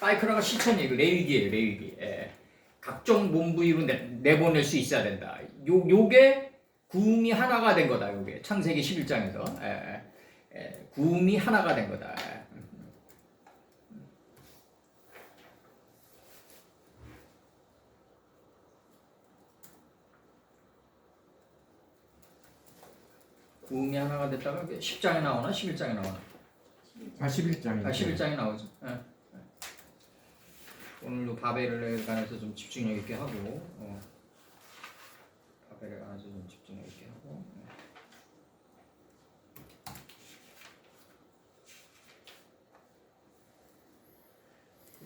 사이크라가 실천이에요. 레위기예요. 레위기. 각종 몸 부위로 내보낼 수 있어야 된다. 요게 구음이 하나가 된 거다. 요게 창세기 11장에서 구음이 하나가 된 거다. 구음이 하나가 됐다가 10장에 나오나 11장에 나오나? 11장에. 11장에 나오죠. 오늘도 바벨에 관해서 좀 집중력 있게 하고, 바벨에 관해서 좀 집중력 있게 하고.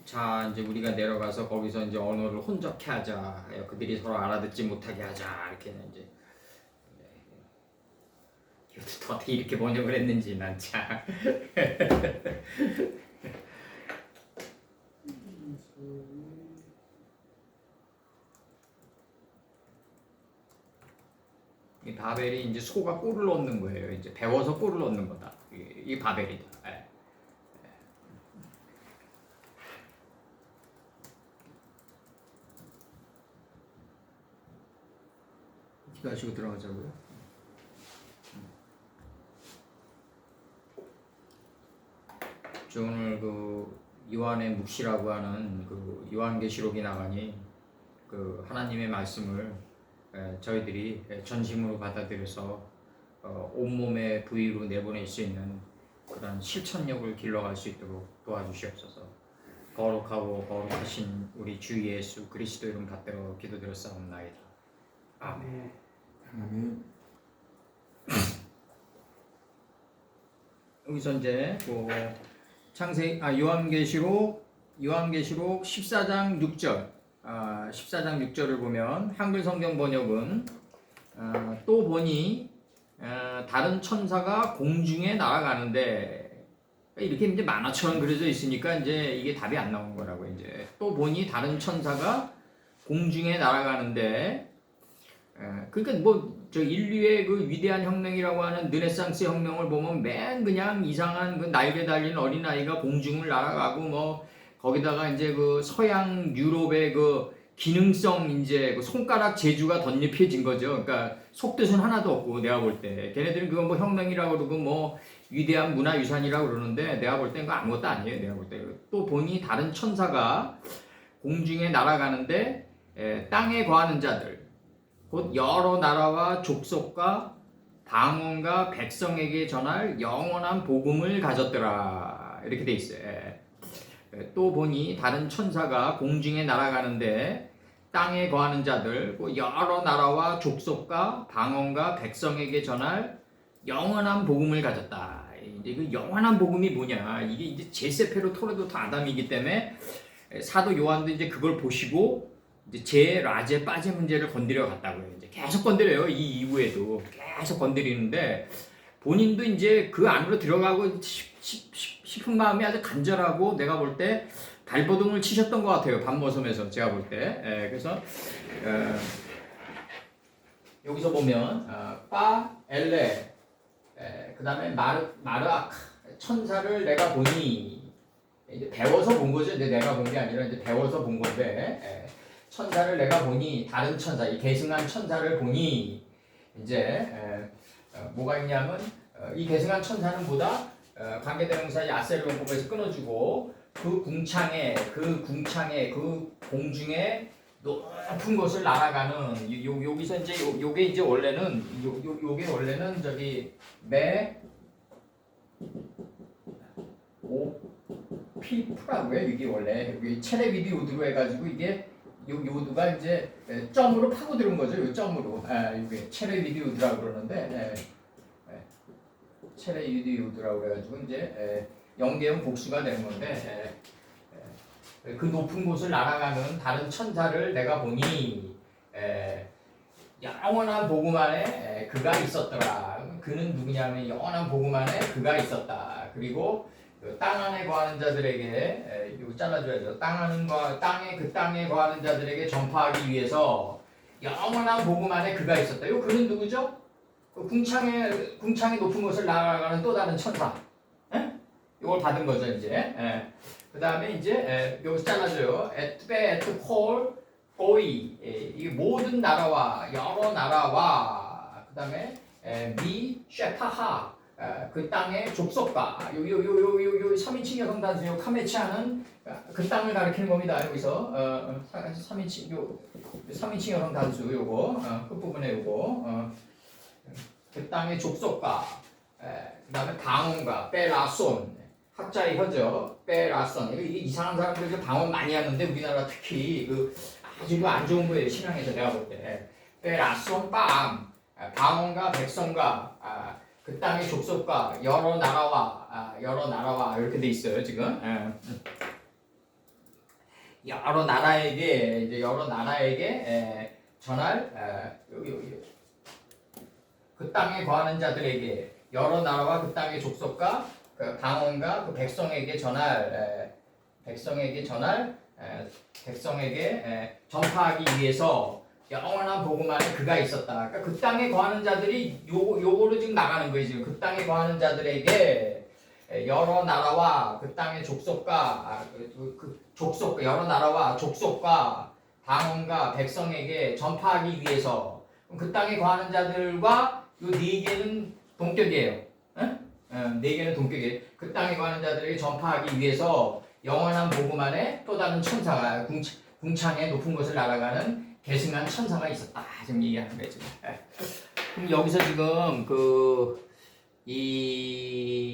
자, 이제 우리가 내려가서 거기서 이제 언어를 혼적케 하자, 그들이 서로 알아듣지 못하게 하자, 이렇게 이제. 이것도 어떻게 이렇게 번역을 했는지 난 참. 이 바벨이 이제 소가 꿀을 얻는 거예요. 이제 배워서 꿀을 얻는 거다. 이 바벨이다. 기도하시고 들어가자고요. 저 오늘 그 요한의 묵시라고 하는 그 요한계시록이 나가니 그 하나님의 말씀을 저희들이 전심으로 받아들여서 온몸의 부위로 내보낼 수 있는 그런 실천력을 길러갈 수 있도록 도와주시옵소서. 거룩하고 거룩하신 우리 주 예수 그리스도 이름 받들어 기도드렸사옵나이다. 아멘. 아멘. 여기서 이제 요한계시록 14장 6절 14장 6절을 보면 한글 성경 번역은 또 보니 다른 천사가 공중에 날아가는데 이렇게 이제 만화처럼 그려져 있으니까 이제 이게 답이 안 나온 거라고. 이제 또 보니 다른 천사가 공중에 날아가는데 그러니까 뭐 저 인류의 그 위대한 혁명이라고 하는 르네상스 혁명을 보면 맨 그냥 이상한 그 날개 달린 어린아이가 공중을 날아가고 뭐 거기다가 이제 그 서양 유럽의 그 기능성 이제 그 손가락 재주가 덧입혀진 거죠. 그러니까 속뜻은 하나도 없고 내가 볼 때 걔네들은 그거 뭐 혁명이라고 그러고 뭐 위대한 문화유산이라고 그러는데 내가 볼 땐 그거 아무것도 아니에요. 내가 볼 때 또 보니 다른 천사가 공중에 날아가는데 땅에 거하는 자들 곧 여러 나라와 족속과 방언과 백성에게 전할 영원한 복음을 가졌더라. 이렇게 돼 있어요. 또 보니 다른 천사가 공중에 날아가는데 땅에 거하는 자들 곧 여러 나라와 족속과 방언과 백성에게 전할 영원한 복음을 가졌다. 이제 그 영원한 복음이 뭐냐? 이게 이제 제세페로 토레도트 아담이기 때문에 사도 요한도 이제 그걸 보시고 이제 제 라제 빠제 문제를 건드려 갔다고요. 이제 계속 건드려요. 이 이후에도 계속 건드리는데 본인도 이제 그 안으로 들어가고 싶은 마음이 아주 간절하고 내가 볼 때 발버둥을 치셨던 것 같아요. 밤모섬에서 제가 볼 때. 그래서 여기서 보면 빠 엘레 그 다음에 마르악 천사를 내가 보니 이제 배워서 본 거죠. 이제 내가 본 게 아니라 이제 배워서 본 건데. 천사를 내가 보니 다른 천사 이 계승한 천사를 보니 이제 뭐가 있냐면 이 계승한 천사는 보다 관계대명사 야셀론법에서 끊어주고 그 궁창에 그 공중에 높은 곳을 날아가는 여기서 이제 요게 이제 원래는 요게 원래는 저기 필프라고요. 이게 원래 여기 체레비디 우드로 해가지고 이게 요두가 이제 점으로 파고 들은 거죠. 요 점으로. 이게 체레비디 우드라고 그러는데 체레비디 우드라고 그래가지고 이제 영계형 복수가 되는 건데 그 높은 곳을 날아가는 다른 천사를 내가 보니 영원한 복음 안에 그가 있었더라. 그는 누구냐면 영원한 복음 안에 그가 있었다. 그리고 땅 안에 거하는 자들에게 이거 잘라줘야죠. 땅에 거하는 자들에게 전파하기 위해서 영원한 복음 안에 그가 있었다. 이 그는 누구죠? 그 궁창에 높은 곳을 날아가는 또 다른 천사. 이걸 받은 거죠 이제. 그 다음에 이제 여기서 잘라줘요. at call 고이. 이게 모든 나라와 여러 나라와 그 다음에 미 쉐파하 그 땅의 족속과 요 3인칭 여성 단수 요 카메치아는 그 땅을 가리키는 겁니다. 여기서 3인칭 요 3인칭 여성 단수 요거 끝부분에 요거 그 땅의 족속과 그 다음에 방언과 빼라손 학자의 혀죠. 빼라손 이게 이상한 사람들 방언 많이 하는데 우리나라 특히 그 아주 안 좋은 거예요. 신앙에서 내가 볼 때 빼라손 빰 방언과 백성과 그 땅의 족속과 여러 나라와 이렇게 돼 있어요 지금. 여러 나라에게 전할 여기 그 땅에 거하는 자들에게 여러 나라와 그 땅의 족속과 그 방언과 그 백성에게 전파하기 위해서 영원한 복음 안에 그가 있었다. 그러니까 그 땅에 거하는 자들이 요거로 지금 나가는 거예요. 지금 그 땅에 거하는 자들에게 여러 나라와 그 땅의 족속과 여러 나라와 족속과 방언과 백성에게 전파하기 위해서 그 땅에 거하는 자들과 요 네 개는 동격이에요. 네 개는 동격이에요. 그 땅에 거하는 자들에게 전파하기 위해서 영원한 복음 안에 또 다른 천사가 궁창의 높은 곳을 날아가는 계승한 천사가 있었다. 지금 얘기하는 거예요. 지금. 그럼 여기서 지금 이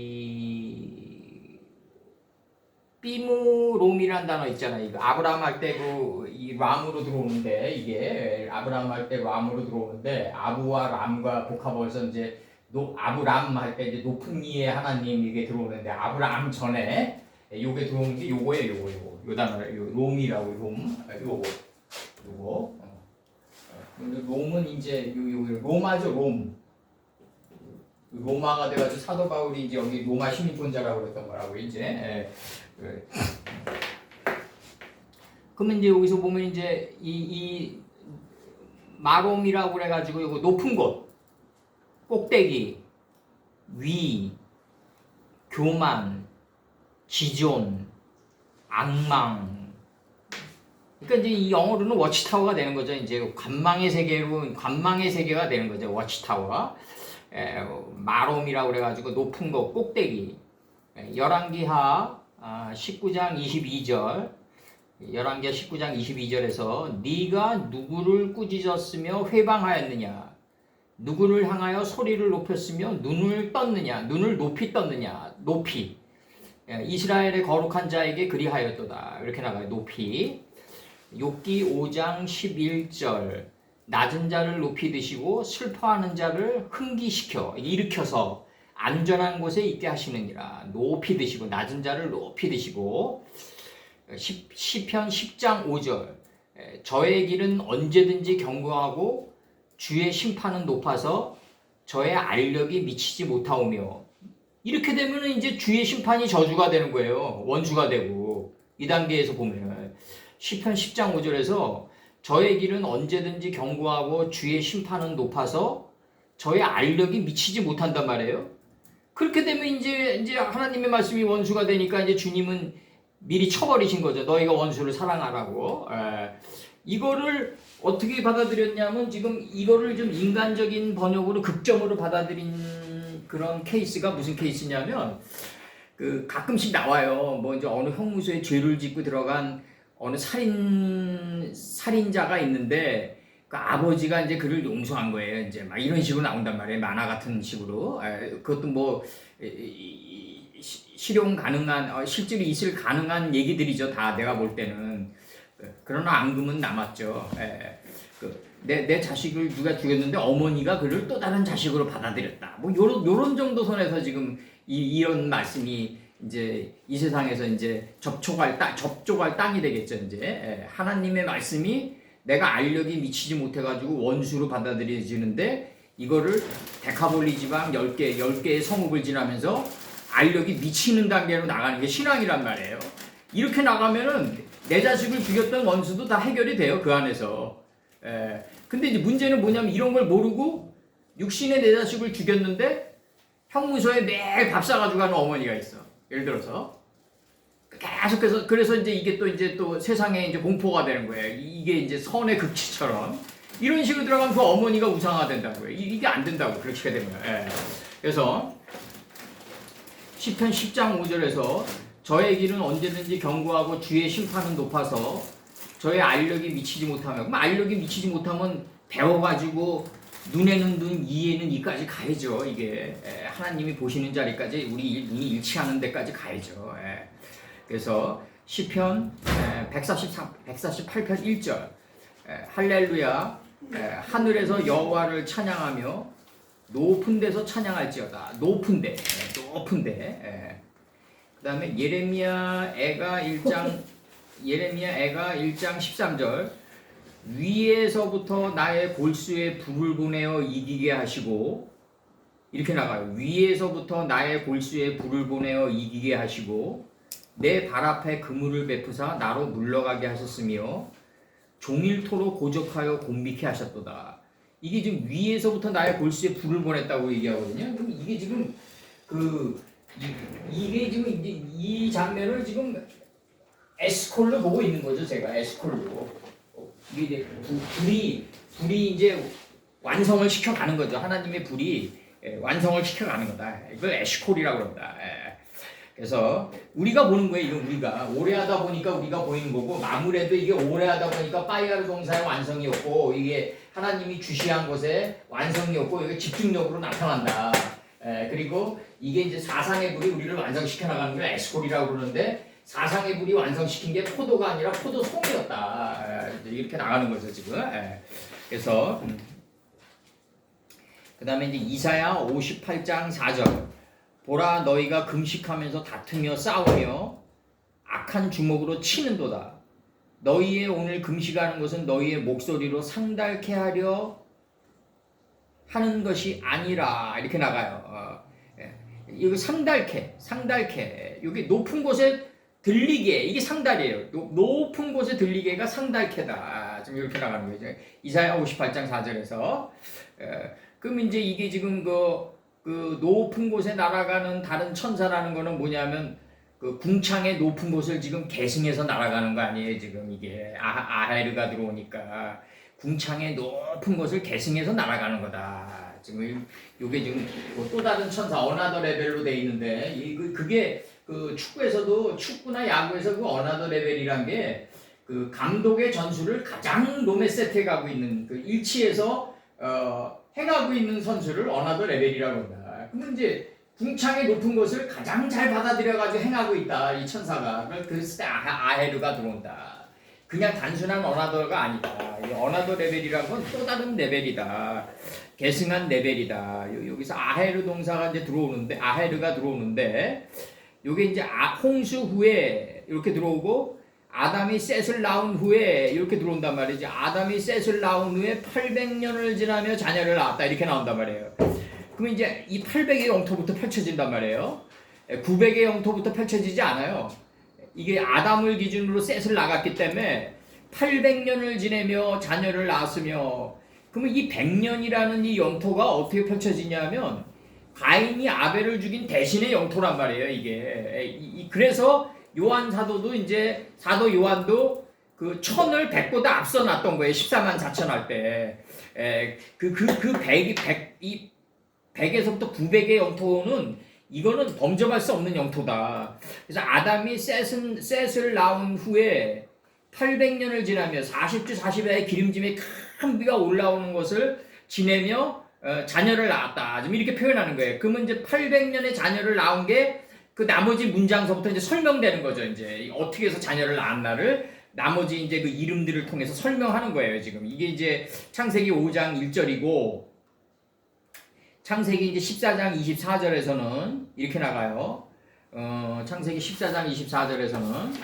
비무롬이라는 단어 있잖아요. 이거 아브라함 할 때 이 람으로 들어오는데 이게 아브라함 할 때 람으로 들어오는데 아부와 람과 복합해서 이제 아브람 할 때 이제 높은 이의 하나님 이게 들어오는데 아브라함 전에 요게 들어오는 게 요거예요. 요 단어 요 롬이라고 요거. 근데 롬은 이제 요 로마죠 롬. 로마가 돼가지고 사도 바울이 이제 여기 로마 시민권자라고 그랬던 거라고 이제. 그러면 이제 여기서 보면 이제 이 마롬이라고 그래가지고 요거 높은 곳, 꼭대기, 위, 교만, 기존, 악망. 그러니까 이제 이 영어로는 워치타워가 되는 거죠. 이제 관망의 세계가 되는 거죠. 워치타워. 마롬이라고 그래가지고 높은 곳, 꼭대기. 열왕기하 19장 22절. 열왕기하 19장 22절에서 네가 누구를 꾸짖었으며 회방하였느냐? 누구를 향하여 소리를 높였으며 눈을 높이 떴느냐? 높이. 이스라엘의 거룩한 자에게 그리하였도다. 이렇게 나가요. 높이. 욥기 5장 11절. 낮은 자를 높이 드시고 슬퍼하는 자를 일으켜서 안전한 곳에 있게 하시느니라. 높이 드시고 낮은 자를 높이 드시고. 시편 10장 5절. 저의 길은 언제든지 견고하고 주의 심판은 높아서 저의 알력이 미치지 못하오며. 이렇게 되면 이제 주의 심판이 저주가 되는 거예요. 원수가 되고. 이 단계에서 보면 시편 10장 5절에서 저의 길은 언제든지 견고하고 주의 심판은 높아서 저의 알력이 미치지 못한단 말이에요. 그렇게 되면 이제 하나님의 말씀이 원수가 되니까 이제 주님은 미리 쳐버리신 거죠. 너희가 원수를 사랑하라고. 이거를 어떻게 받아들였냐면 지금 이거를 좀 인간적인 번역으로 극점으로 받아들인 그런 케이스가 무슨 케이스냐면 가끔씩 나와요. 뭐 이제 어느 형무소에 죄를 짓고 들어간 어느 살인자가 있는데 그 아버지가 이제 그를 용서한 거예요. 이제 막 이런 식으로 나온단 말이에요. 만화 같은 식으로. 그것도 뭐 실용 가능한 실제로 있을 가능한 얘기들이죠. 다 내가 볼 때는. 그러나 앙금은 남았죠. 내 자식을 누가 죽였는데 어머니가 그를 또 다른 자식으로 받아들였다. 뭐 요런 정도 선에서 지금 이런 말씀이 이제 이 세상에서 이제 접촉할 땅이 되겠죠. 이제 하나님의 말씀이 내가 알력이 미치지 못해가지고 원수로 받아들여지는데 이거를 데카볼리 지방 10개의 성읍을 지나면서 알력이 미치는 단계로 나가는 게 신앙이란 말이에요. 이렇게 나가면은 내 자식을 죽였던 원수도 다 해결이 돼요. 그 안에서. 근데 이제 문제는 뭐냐면 이런 걸 모르고 육신의 내 자식을 죽였는데 형무소에 매일 밥 사가지고 가는 어머니가 있어. 예를 들어서 계속해서 그래서 이제 이게 또 세상에 이제 공포가 되는 거예요. 이게 이제 선의 극치처럼 이런 식으로 들어가면 그 어머니가 우상화된다고요. 이게 안 된다고 그렇게 되면. 예. 그래서 시편 10장 5절에서 저의 길은 언제든지 견고하고 주의 심판은 높아서 저의 알력이 미치지 못하면, 그럼 알력이 미치지 못하면 배워가지고 눈에는 눈, 이에는 이까지 가야죠. 이게 하나님이 보시는 자리까지 우리 눈이 일치하는 데까지 가야죠. 그래서 시편 148편 1절 할렐루야 하늘에서 여호와를 찬양하며 높은 데서 찬양할지어다. 높은 데. 그다음에 예레미야 애가 1장 13절 위에서부터 나의 골수에 불을 보내어 이기게 하시고 이렇게 나가요. 위에서부터 나의 골수에 불을 보내어 이기게 하시고 내 발 앞에 그물을 베푸사 나로 물러가게 하셨으며 종일토록 고적하여 곤비케 하셨도다. 이게 지금 위에서부터 나의 골수에 불을 보냈다고 얘기하거든요. 그럼 이게 지금 이게 지금 이제 이 장면을 지금 에스콜로 보고 있는 거죠. 제가 에스콜로 이게 이제 불이 이제 완성을 시켜가는 거죠. 하나님의 불이 완성을 시켜가는 거다. 이걸 에스콜이라고 합니다. 그래서 우리가 보는 거예요. 이건 우리가 오래 하다 보니까 우리가 보이는 거고 아무래도 이게 오래 하다 보니까 파이아르 동사의 완성이 없고 이게 하나님이 주시한 것에 완성이 없고 이게 집중력으로 나타난다. 그리고 이게 이제 사상의 불이 우리를 완성시켜 나가는 걸 에스콜이라고 그러는데 사상의 불이 완성시킨 게 포도가 아니라 포도송이었다. 이렇게 나가는 거죠 지금. 그래서 그 다음에 이제 이사야 58장 4절 보라 너희가 금식하면서 다투며 싸우며 악한 주먹으로 치는도다. 너희의 오늘 금식하는 것은 너희의 목소리로 상달케 하려 하는 것이 아니라 이렇게 나가요. 이거 상달케 여기 높은 곳에 들리게 이게 상달이에요. 높은 곳에 들리게가 상달케다. 지금 이렇게 나가는 거죠. 이사야 58장 4절에서 그럼 이제 이게 지금 그 높은 곳에 날아가는 다른 천사라는 거는 뭐냐면 그 궁창의 높은 곳을 지금 계승해서 날아가는 거 아니에요. 지금 이게 아헬르가 들어오니까 궁창의 높은 곳을 계승해서 날아가는 거다. 지금 이게 지금 또 다른 천사 어나더 레벨로 돼 있는데 그게 그 축구나 야구에서 그 어나더 레벨이란 게 그 감독의 전술을 가장 롬에 세트해 가고 있는 그 일치에서 행하고 있는 선수를 어나더 레벨이라고 한다. 그러면 이제 궁창의 높은 것을 가장 잘 받아들여가지고 행하고 있다. 이 천사가. 그랬을 때 아헤르가 들어온다. 그냥 단순한 어나더가 아니다. 이 어나더 레벨이라는 건 또 다른 레벨이다. 계승한 레벨이다. 여기서 아헤르 동사가 이제 들어오는데 아헤르가 들어오는데 요게 이제 홍수 후에 이렇게 들어오고 아담이 셋을 낳은 후에 이렇게 들어온단 말이지. 아담이 셋을 낳은 후에 800년을 지나며 자녀를 낳았다. 이렇게 나온단 말이에요. 그럼 이제 이 800의 영토부터 펼쳐진단 말이에요. 900의 영토부터 펼쳐지지 않아요. 이게 아담을 기준으로 셋을 낳았기 때문에 800년을 지내며 자녀를 낳았으며 그러면 이 100년이라는 이 영토가 어떻게 펼쳐지냐면 가인이 아벨을 죽인 대신의 영토란 말이에요. 이게 그래서 요한 사도도 이제 사도 요한도 그 천을 100보다 앞서 놨던 거예요. 14만 4천 할 때. 그 100에서부터 900의 영토는 이거는 범접할 수 없는 영토다. 그래서 아담이 셋을 낳은 후에 800년을 지나며 40주 40회의 기름짐에 큰 비가 올라오는 것을 지내며 자녀를 낳았다. 좀 이렇게 표현하는 거예요. 그러면 이제 800년의 자녀를 낳은 게 그 나머지 문장서부터 이제 설명되는 거죠. 이제 어떻게 해서 자녀를 낳았나를 나머지 이제 그 이름들을 통해서 설명하는 거예요. 지금 이게 이제 창세기 5장 1절이고 창세기 이제 14장 24절에서는 이렇게 나가요. 창세기 14장 24절에서는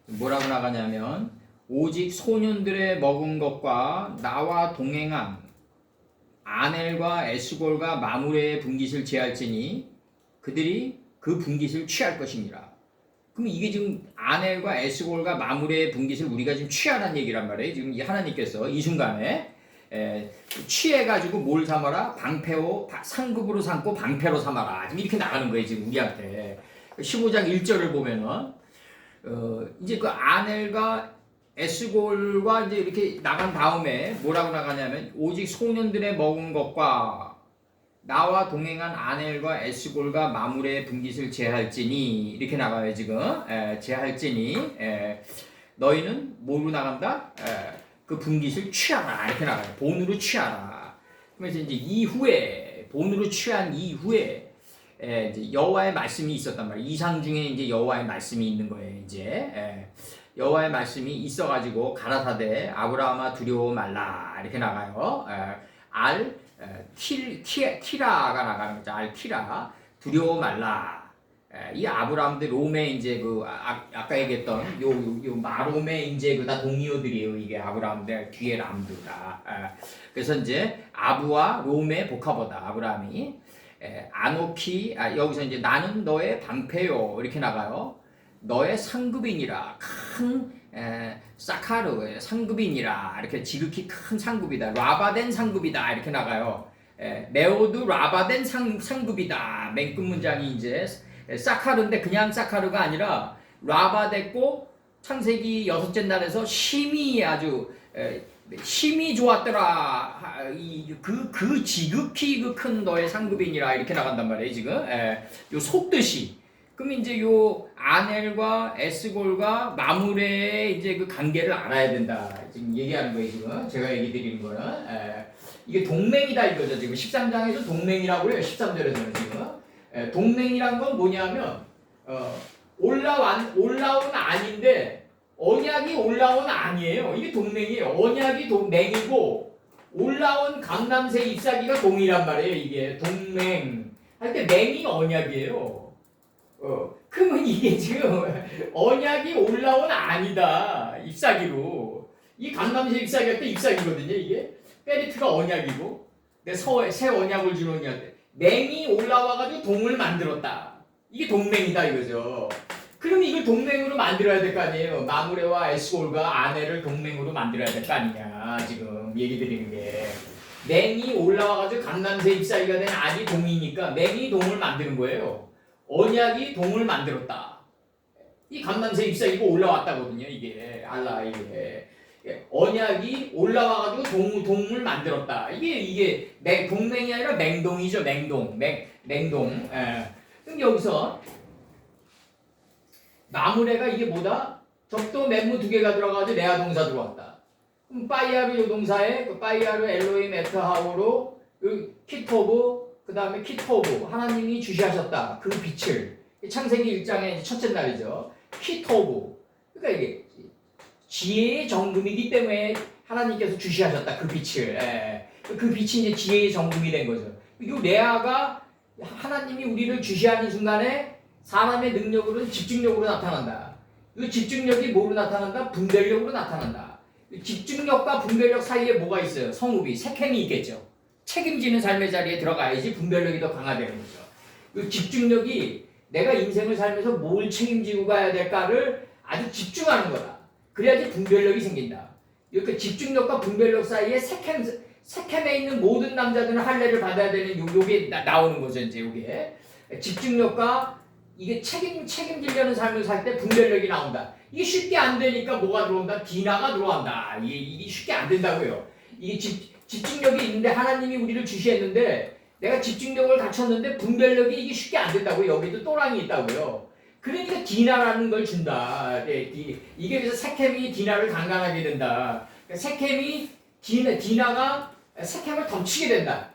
뭐라고 나가냐면 오직 소년들의 먹은 것과 나와 동행한 아넬과 에스골과 마므레의 분깃을 제할지니 그들이 그 분깃을 취할 것이니라. 그럼 이게 지금 아넬과 에스골과 마므레의 분깃을 우리가 지금 취하라는 얘기란 말이에요. 지금 이 하나님께서 이 순간에 취해가지고 뭘 삼아라? 방패로 상급으로 삼고 방패로 삼아라. 지금 이렇게 나가는 거예요 지금 우리한테. 15장 1절을 보면은 이제 그 아넬과 에스골과 이제 이렇게 나간 다음에 뭐라고 나가냐면 오직 소년들의 먹은 것과 나와 동행한 아넬과 에스골과 마므레의 분깃을 제할지니 이렇게 나가요 지금. 제할지니 너희는 뭐로 나간다? 그 분깃을 취하라 이렇게 나가요. 본으로 취하라. 그래서 이제 이후에 본으로 취한 이후에 이제 여호와의 말씀이 있었단 말이에요. 이상 중에 이제 여호와의 말씀이 있는 거예요. 이제 여호와의 말씀이 있어가지고 가라사대 아브라함아 두려워 말라 이렇게 나가요. 티라가 나가는 거죠. 티라 두려워 말라. 이 아브라함들 롬의 이제 그 아까 얘기했던 요 마롬의 이제 그 다 동료들이에요. 이게 아브라함들 뒤에 람들다. 그래서 이제 아부와 롬의 복합어다. 아브라함이 아노키 여기서 이제 나는 너의 방패요 이렇게 나가요. 너의 상급이니라 큰 사카르의 상급이니라 이렇게 지극히 큰 상급이다. 라바된 상급이다 이렇게 나가요. 메오드 라바된 상급이다. 맨 끝 문장이 이제 사카르인데 그냥 사카르가 아니라 라바됐고 창세기 6째 날에서 힘이 아주 힘이 좋았더라. 그 지극히 그 큰 너의 상급이니라 이렇게 나간단 말이에요 지금. 요 속뜻이. 그럼 이제 요 아넬과 에스골과 마므레의 이제 그 관계를 알아야 된다. 지금 얘기하는 거예요 지금. 제가 얘기 드리는 거는 이게 동맹이다 이거죠 지금. 13장에서 동맹이라고 해요. 13절에서는 지금. 동맹이란 건 뭐냐면 올라온 아닌데 언약이 올라온 아니에요. 이게 동맹이에요. 언약이 맹이고 올라온 감람새 잎사귀가 동이란 말이에요. 이게 동맹 할 때 맹이 언약이에요. 그러면 이게 지금 언약이 올라온 아니다. 잎사귀로 이 감람새 잎사귀 할 때 잎사귀거든요. 이게 페리트가 언약이고 새 언약을 주는 언약 때 맹이 올라와가지고 동을 만들었다. 이게 동맹이다 이거죠. 그럼 이걸 동맹으로 만들어야 될 거 아니에요. 마므레와 에스골과 아넬을 동맹으로 만들어야 될 거 아니냐. 지금 얘기 드리는 게 맹이 올라와가지고 감람새 잎사귀가 된 아기 동이니까 맹이 동을 만드는 거예요. 언약이 동을 만들었다. 이 감람새 잎사귀가 올라왔다거든요. 이게 알라 이게. 언약이 올라와가지고 동을 만들었다. 이게 동맹이 아니라 맹동이죠. 맹동. 그럼 여기서 마므레가 이게 뭐다? 적도 맨무 2개가 들어가가지고 레아 동사 들어왔다. 그럼 빠이아르 요 동사에 그 빠이아르 엘로임 에트하오로 키토브 그 다음에 키토브 하나님이 주시하셨다. 그 빛을 창세기 1장의 첫째 날이죠. 키토브 그러니까 이게 지혜의 정금이기 때문에 하나님께서 주시하셨다. 그 빛을. 그 빛이 이제 지혜의 정금이 된 거죠. 이 레아가 하나님이 우리를 주시하는 순간에 사람의 능력으로는 집중력으로 나타난다. 이 집중력이 뭐로 나타난다? 분별력으로 나타난다. 집중력과 분별력 사이에 뭐가 있어요? 성읍이, 세켐이 있겠죠. 책임지는 삶의 자리에 들어가야지 분별력이 더 강화되는 거죠. 이 집중력이 내가 인생을 살면서 뭘 책임지고 가야 될까를 아주 집중하는 거다. 그래야지 분별력이 생긴다. 이렇게 집중력과 분별력 사이에 세켐에 있는 모든 남자들은 할례를 받아야 되는 요게 나오는 거죠. 이제 요게 집중력과 이게 책임지려는 삶을 살 때 분별력이 나온다. 이게 쉽게 안 되니까 뭐가 들어온다? 디나가 들어온다. 이게 쉽게 안 된다고요. 이게 집중력이 있는데 하나님이 우리를 주시했는데 내가 집중력을 갖췄는데 분별력이 이게 쉽게 안 된다고요. 여기도 또랑이 있다고요. 그러니까 디나라는 걸 준다. 이게 그래서 세켐이 디나를 강간하게 된다. 세켐이 디나가 세켐을 덮치게 된다.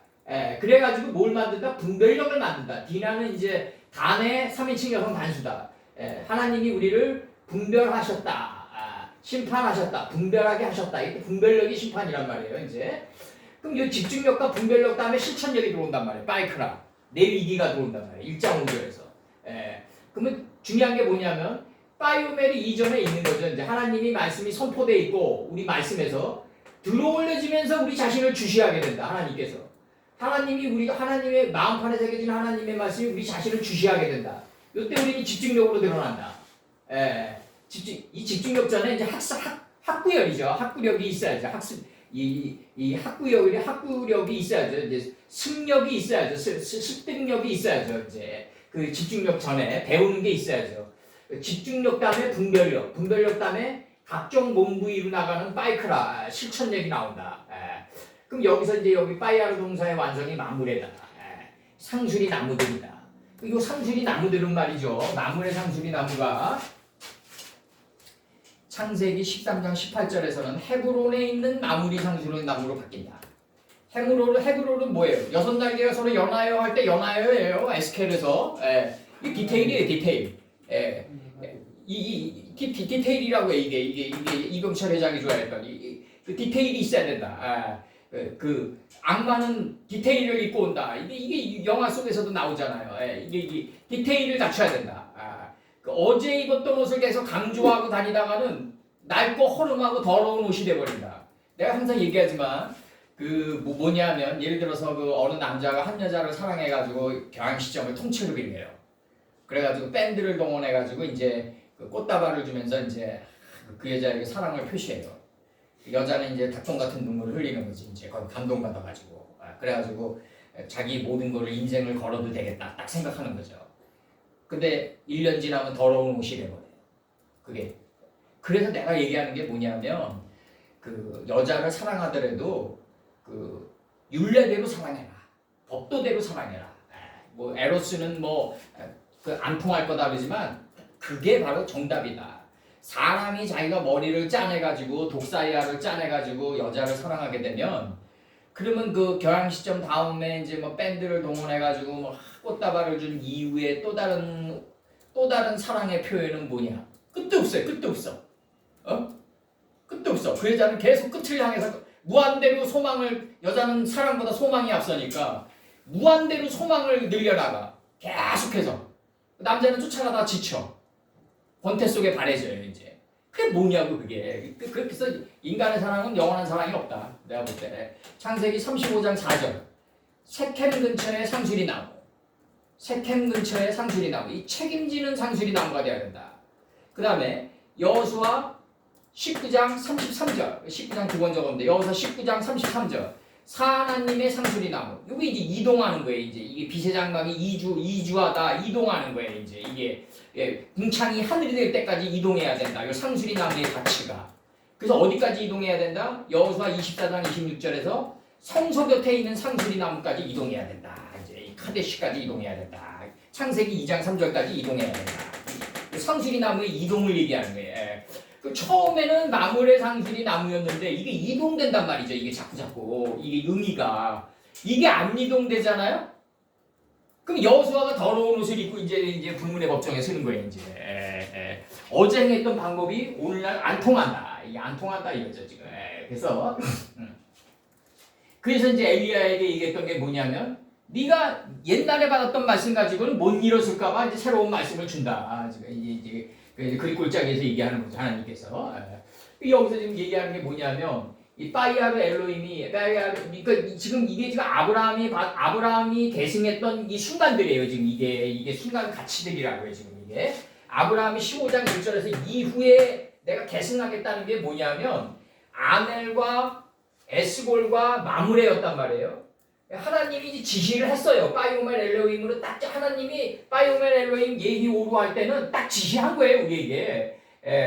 그래가지고 뭘 만든다? 분별력을 만든다. 디나는 이제 단의 3인칭 여성 단수다. 하나님이 우리를 분별하셨다. 심판하셨다. 분별하게 하셨다. 이게 분별력이 심판이란 말이에요. 이제 그럼 이 집중력과 분별력 다음에 실천력이 들어온단 말이에요. 파이크라 내 위기가 들어온단 말이에요. 1장 5절에서. 그러면 중요한 게 뭐냐면 파이오멜이 이전에 있는 거죠. 이제 하나님이 말씀이 선포되어 있고 우리 말씀에서 들어올려지면서 우리 자신을 주시하게 된다. 하나님께서. 하나님이 하나님의 마음판에 새겨진 하나님의 말씀이 우리 자신을 주시하게 된다. 이때 우리는 집중력으로 드러난다. 이 집중력 전에 이제 학구열이죠. 학구력이 있어야죠. 이 학구력이 있어야죠. 이제 승력이 있어야죠. 습득력이 있어야죠. 이제 그 집중력 전에 배우는 게 있어야죠. 집중력 다음에 분별력 다음에 각종 몸 부위로 나가는 파이크라 실천력이 나온다. 그럼 여기서 이제 여기 파이아르 동사의 완성이 마무리다. 상수리 나무들이다. 이 상수리 나무들은 말이죠. 나무의 상수리 나무가 창세기 13장 18절에서는 헤브론에 있는 마무리 상수리 나무로 바뀐다. 헤브론은 뭐예요? 여섯 날개가 서로 연하여 할 때 연하여예요. 에스겔에서 이 디테일이에요. 디테일. 이 디테일이라고 해 이게 이병철 회장이 좋아했던 그 디테일이 있어야 된다. 그 악마는 디테일을 입고 온다. 이게 영화 속에서도 나오잖아요. 이게 디테일을 갖춰야 된다. 그 어제 입었던 옷을 계속 강조하고 다니다가는 낡고 허름하고 더러운 옷이 돼버린다. 내가 항상 얘기하지만 그 뭐냐면 예를 들어서 그 어느 남자가 한 여자를 사랑해가지고 경향 시점을 통째로 빌려요. 그래가지고 밴드를 동원해가지고 이제 그 꽃다발을 주면서 이제 그 여자에게 사랑을 표시해요. 여자는 이제 닭똥 같은 눈물을 흘리는 거지. 이제 거기 감동받아가지고 그래가지고 자기 모든 거를 인생을 걸어도 되겠다 딱 생각하는 거죠. 근데 1년 지나면 더러운 옷이 돼버려요. 그게 그래서 내가 얘기하는 게 뭐냐면 그 여자를 사랑하더라도 그 율례대로 사랑해라. 법도대로 사랑해라. 뭐 에로스는 뭐 그 안 통할 거다 그러지만 그게 바로 정답이다. 사람이 자기가 머리를 짜내가지고 독사이아를 짜내가지고 여자를 사랑하게 되면 그러면 그 결혼 시점 다음에 이제 뭐 밴드를 동원해가지고 뭐 꽃다발을 준 이후에 또 다른 사랑의 표현은 뭐냐? 끝도 없어요. 끝도 없어. 끝도 없어. 그 여자는 계속 끝을 향해서 무한대로 소망을 여자는 사랑보다 소망이 앞서니까 무한대로 소망을 늘려나가 계속해서 남자는 쫓아가다 지쳐. 권태 속에 바래져요 이제. 그게 뭐냐고 그게. 그래서 인간의 사랑은 영원한 사랑이 없다. 내가 볼 때. 창세기 35장 4절. 세켐 근처에 상수리 나무. 세켐 근처에 상수리 나무. 이 책임지는 상수리 나무가 되어야 된다. 그 다음에 여호수아 19장 33절. 19장 두 번 적었는데 여호수아 19장 33절. 사하나님의 상수리 나무. 이게 이제 이동하는 거예요. 이게 비세장막이 이주하다 이동하는 거예요. 이제 이게 궁창이 하늘이 될 때까지 이동해야 된다. 이 상수리 나무의 가치가. 그래서 어디까지 이동해야 된다? 여호수아 24장 26절에서 성소 곁에 있는 상수리 나무까지 이동해야 된다. 이제 이 카데시까지 이동해야 된다. 창세기 2장 3절까지 이동해야 된다. 상수리 나무의 이동을 얘기하는 거예요. 처음에는 마물의 상수리 나무였는데 이게 이동된단 말이죠. 이게 자꾸 이게 의미가 이게 안 이동되잖아요. 그럼 여호수아가 더러운 옷을 입고 이제 불문의 법정에 서는 거예요. 이제 어제 행했던 방법이 오늘날 안 통한다. 이게 안 통한다 이거죠 지금. 그래서 이제 엘리야에게 얘기했던 게 뭐냐면 네가 옛날에 받았던 말씀 가지고는 못 이뤘을까봐 이제 새로운 말씀을 준다. 지금 이제 그리 골짜기에서 얘기하는 거죠 하나님께서. 여기서 지금 얘기하는 게 뭐냐면 이 파이아르 엘로힘이 그러니까 지금 이게 지금 아브라함이 계승했던 이 순간들이에요. 지금 이게 순간 가치들이라고요. 지금 이게 아브라함이 15장 1절에서 이후에 내가 계승하겠다는 게 뭐냐면 아넬과 에스골과 마므레였단 말이에요. 하나님이 이제 지시를 했어요. 파이오멜 엘로힘으로 딱 하나님이 파이오멜 엘로힘 예히 오루 할 때는 딱 지시한 거예요. 우리에게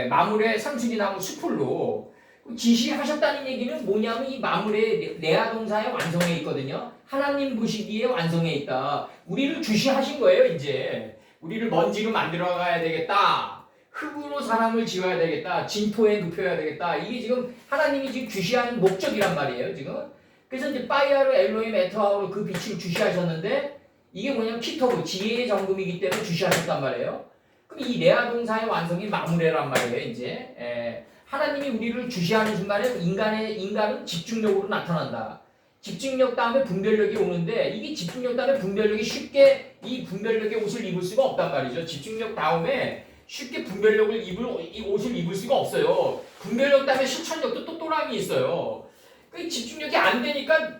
마므레 상수리 나무 수풀로 지시하셨다는 얘기는 뭐냐면 이 마므레 레아 동사의 완성에 있거든요. 하나님 보시기에 완성에 있다. 우리를 주시하신 거예요. 이제 우리를 먼지로 만들어 가야 되겠다. 흙으로 사람을 지어야 되겠다. 진토에 눕혀야 되겠다. 이게 지금 하나님이 지금 주시하는 목적이란 말이에요. 지금. 그래서 이제 파이아르 엘로힘 에트하우로 그 빛을 주시하셨는데 이게 뭐냐면 키토브 지혜의 정금이기 때문에 주시하셨단 말이에요. 그럼 이 레아 동사의 완성이 마무레란 말이에요. 이제 하나님이 우리를 주시하는 순간에 인간은 집중력으로 나타난다. 집중력 다음에 분별력이 오는데 이게 집중력 다음에 분별력이 쉽게 이 분별력의 옷을 입을 수가 없단 말이죠. 집중력 다음에 쉽게 분별력을 이 옷을 입을 수가 없어요. 분별력 다음에 실천력도 또 또랑이 있어요. 그 집중력이 안 되니까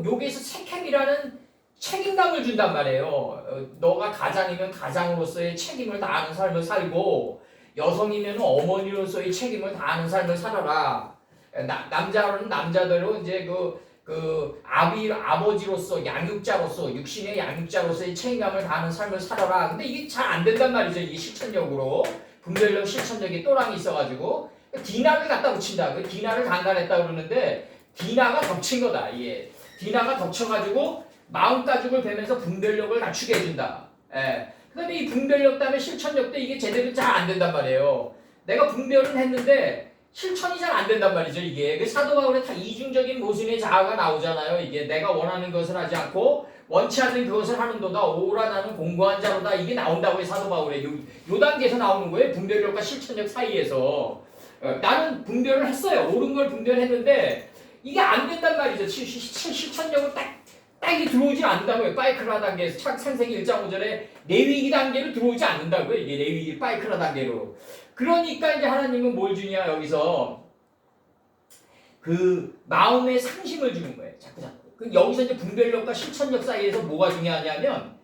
여기에서 세켐이라는 책임감을 준단 말이에요. 너가 가장이면 가장으로서의 책임을 다하는 삶을 살고 여성이면 어머니로서의 책임을 다하는 삶을 살아라. 남자는 남자대로 이제 아버지로서 양육자로서 육신의 양육자로서의 책임감을 다하는 삶을 살아라. 근데 이게 잘 안 된단 말이죠. 이게 실천력으로 분별력 실천력이 또랑이 있어가지고 디나를 갖다 붙인다. 그 디나를 강간했다 그러는데 디나가 덮친 거다. 이게 디나가 덮쳐가지고 마음가죽을 베면서 분별력을 갖추게 해준다. 예. 그다음에 이 분별력 다음에 실천력도 이게 제대로 잘 안 된단 말이에요. 내가 분별은 했는데 실천이 잘 안 된단 말이죠. 이게 그 사도 바울의 다 이중적인 모순의 자아가 나오잖아요. 이게 내가 원하는 것을 하지 않고 원치 않는 그것을 하는도다. 오라 나는 공고한 자로다. 이게 나온다고요. 사도 바울의 요 단계에서 나오는 거예요. 분별력과 실천력 사이에서 나는 분별을 했어요. 옳은 걸 분별했는데 이게 안 된단 말이죠. 실천력을 딱이 들어오지 않는다고요. 파이크라 단계에서 창세기 1장 5절에 레위기 단계로 들어오지 않는다고요. 이게 레위기 파이크라 단계로. 그러니까 이제 하나님은 뭘 주냐 여기서 그 마음의 상심을 주는 거예요. 자꾸. 여기서 이제 분별력과 실천력 사이에서 뭐가 중요하냐면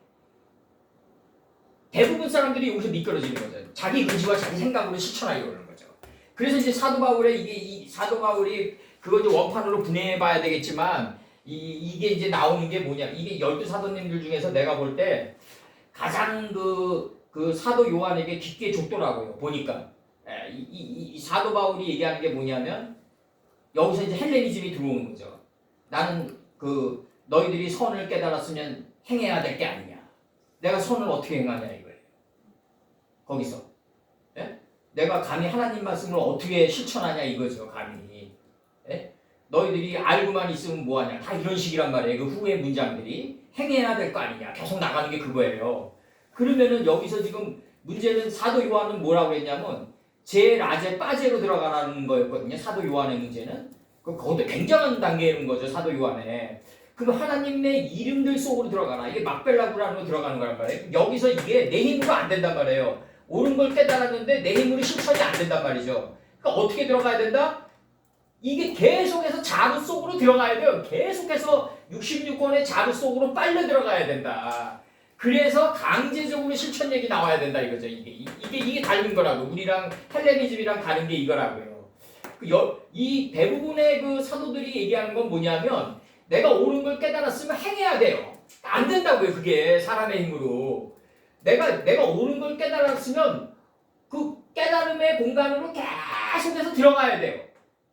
대부분 사람들이 여기서 미끄러지는 거죠. 자기 의지와 자기 생각으로 실천하려고 하는 거죠. 그래서 이제 사도 바울의 이 사도 바울이 그거 이제 원판으로 분해해 봐야 되겠지만 이게 이제 나오는 게 뭐냐. 이게 12사도님들 중에서 내가 볼 때 가장 그 사도 요한에게 깊게 줬더라고요. 보니까. 이 사도 바울이 얘기하는 게 뭐냐면 여기서 이제 헬레니즘이 들어오는 거죠. 나는 너희들이 선을 깨달았으면 행해야 될 게 아니냐. 내가 선을 어떻게 행하냐 이거예요. 거기서. 예? 내가 감히 하나님 말씀을 어떻게 실천하냐 이거죠. 감히. 예? 너희들이 알고만 있으면 뭐하냐. 다 이런 식이란 말이에요. 그 후의 문장들이. 행해야 될 거 아니냐. 계속 나가는 게 그거예요. 그러면은 여기서 지금 문제는 사도 요한은 뭐라고 했냐면 제 라제 빠제로 들어가라는 거였거든요. 사도 요한의 문제는. 그것도 굉장한 단계인 거죠. 사도 요한에. 그럼 하나님의 이름들 속으로 들어가라. 이게 막벨라브라는 거 들어가는 거란 말이에요. 여기서 이게 내 힘으로 안 된단 말이에요. 옳은 걸 깨달았는데 내 힘으로 실천이 안 된단 말이죠. 그러니까 어떻게 들어가야 된다? 이게 계속해서 자루 속으로 들어가야 돼요. 계속해서 66권의 자루 속으로 빨려 들어가야 된다. 그래서 강제적으로 실천력이 나와야 된다 이거죠. 이게 다른 거라고. 우리랑 헬레니즘이랑 다른 게 이거라고요. 이 대부분의 그 사도들이 얘기하는 건 뭐냐면 내가 옳은 걸 깨달았으면 행해야 돼요. 안 된다고요. 그게 사람의 힘으로. 내가 옳은 걸 깨달았으면 그 깨달음의 공간으로 계속해서 들어가야 돼요.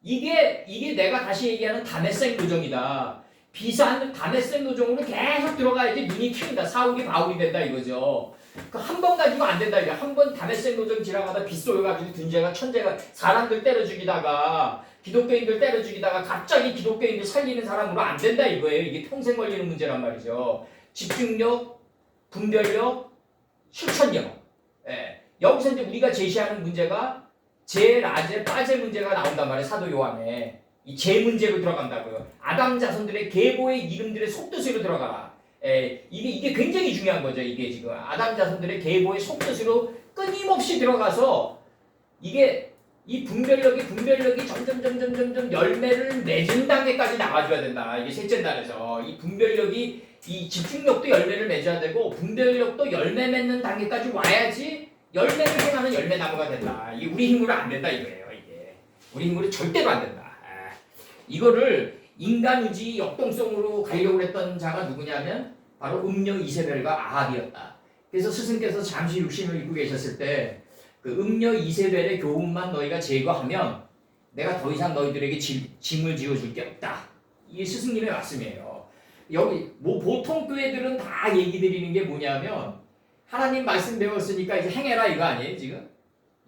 이게 내가 다시 얘기하는 다메섹 노정이다. 비싼 다메섹 노정으로 계속 들어가야지 눈이 튑니다. 사울이 바울이 된다 이거죠. 한 번 가지고 안 된다 이거. 한 번 다메섹 노정 지나가다 빗쏠가지고 둔재가 천재가 사람들 때려 죽이다가 기독교인들 때려 죽이다가 갑자기 기독교인들 살리는 사람으로 안 된다 이거예요. 이게 평생 걸리는 문제란 말이죠. 집중력, 분별력, 실천력. 예. 여기서 이제 우리가 제시하는 문제가 제, 라제, 빠제 문제가 나온단 말이에요. 사도 요한에. 이 제 문제로 들어간다고요. 아담 자손들의 계보의 이름들의 속뜻으로 들어가라. 이게 굉장히 중요한 거죠. 이게 지금 아담 자손들의 계보의 속뜻으로 끊임없이 들어가서 이게 이 분별력이 점점 열매를 맺은 단계까지 나와줘야 된다. 이게 셋째 날에서 이 분별력이 이 집중력도 열매를 맺어야 되고 분별력도 열매 맺는 단계까지 와야지 열매를 행하는 열매나무가 된다. 이게 우리 힘으로 안 된다 이거예요. 이게 우리 힘으로 절대로 안 된다. 이거를 인간 의지 역동성으로 가려고 했던 자가 누구냐면 바로 음녀 이세벨과 아합이었다. 그래서 스승께서 잠시 육신을 입고 계셨을 때 그 음녀 이세벨의 교훈만 너희가 제거하면 내가 더 이상 너희들에게 짐을 지어줄 게 없다. 이게 스승님의 말씀이에요. 여기 뭐 보통 교회들은 다 얘기 드리는 게 뭐냐면 하나님 말씀 배웠으니까 이제 행해라 이거 아니에요 지금?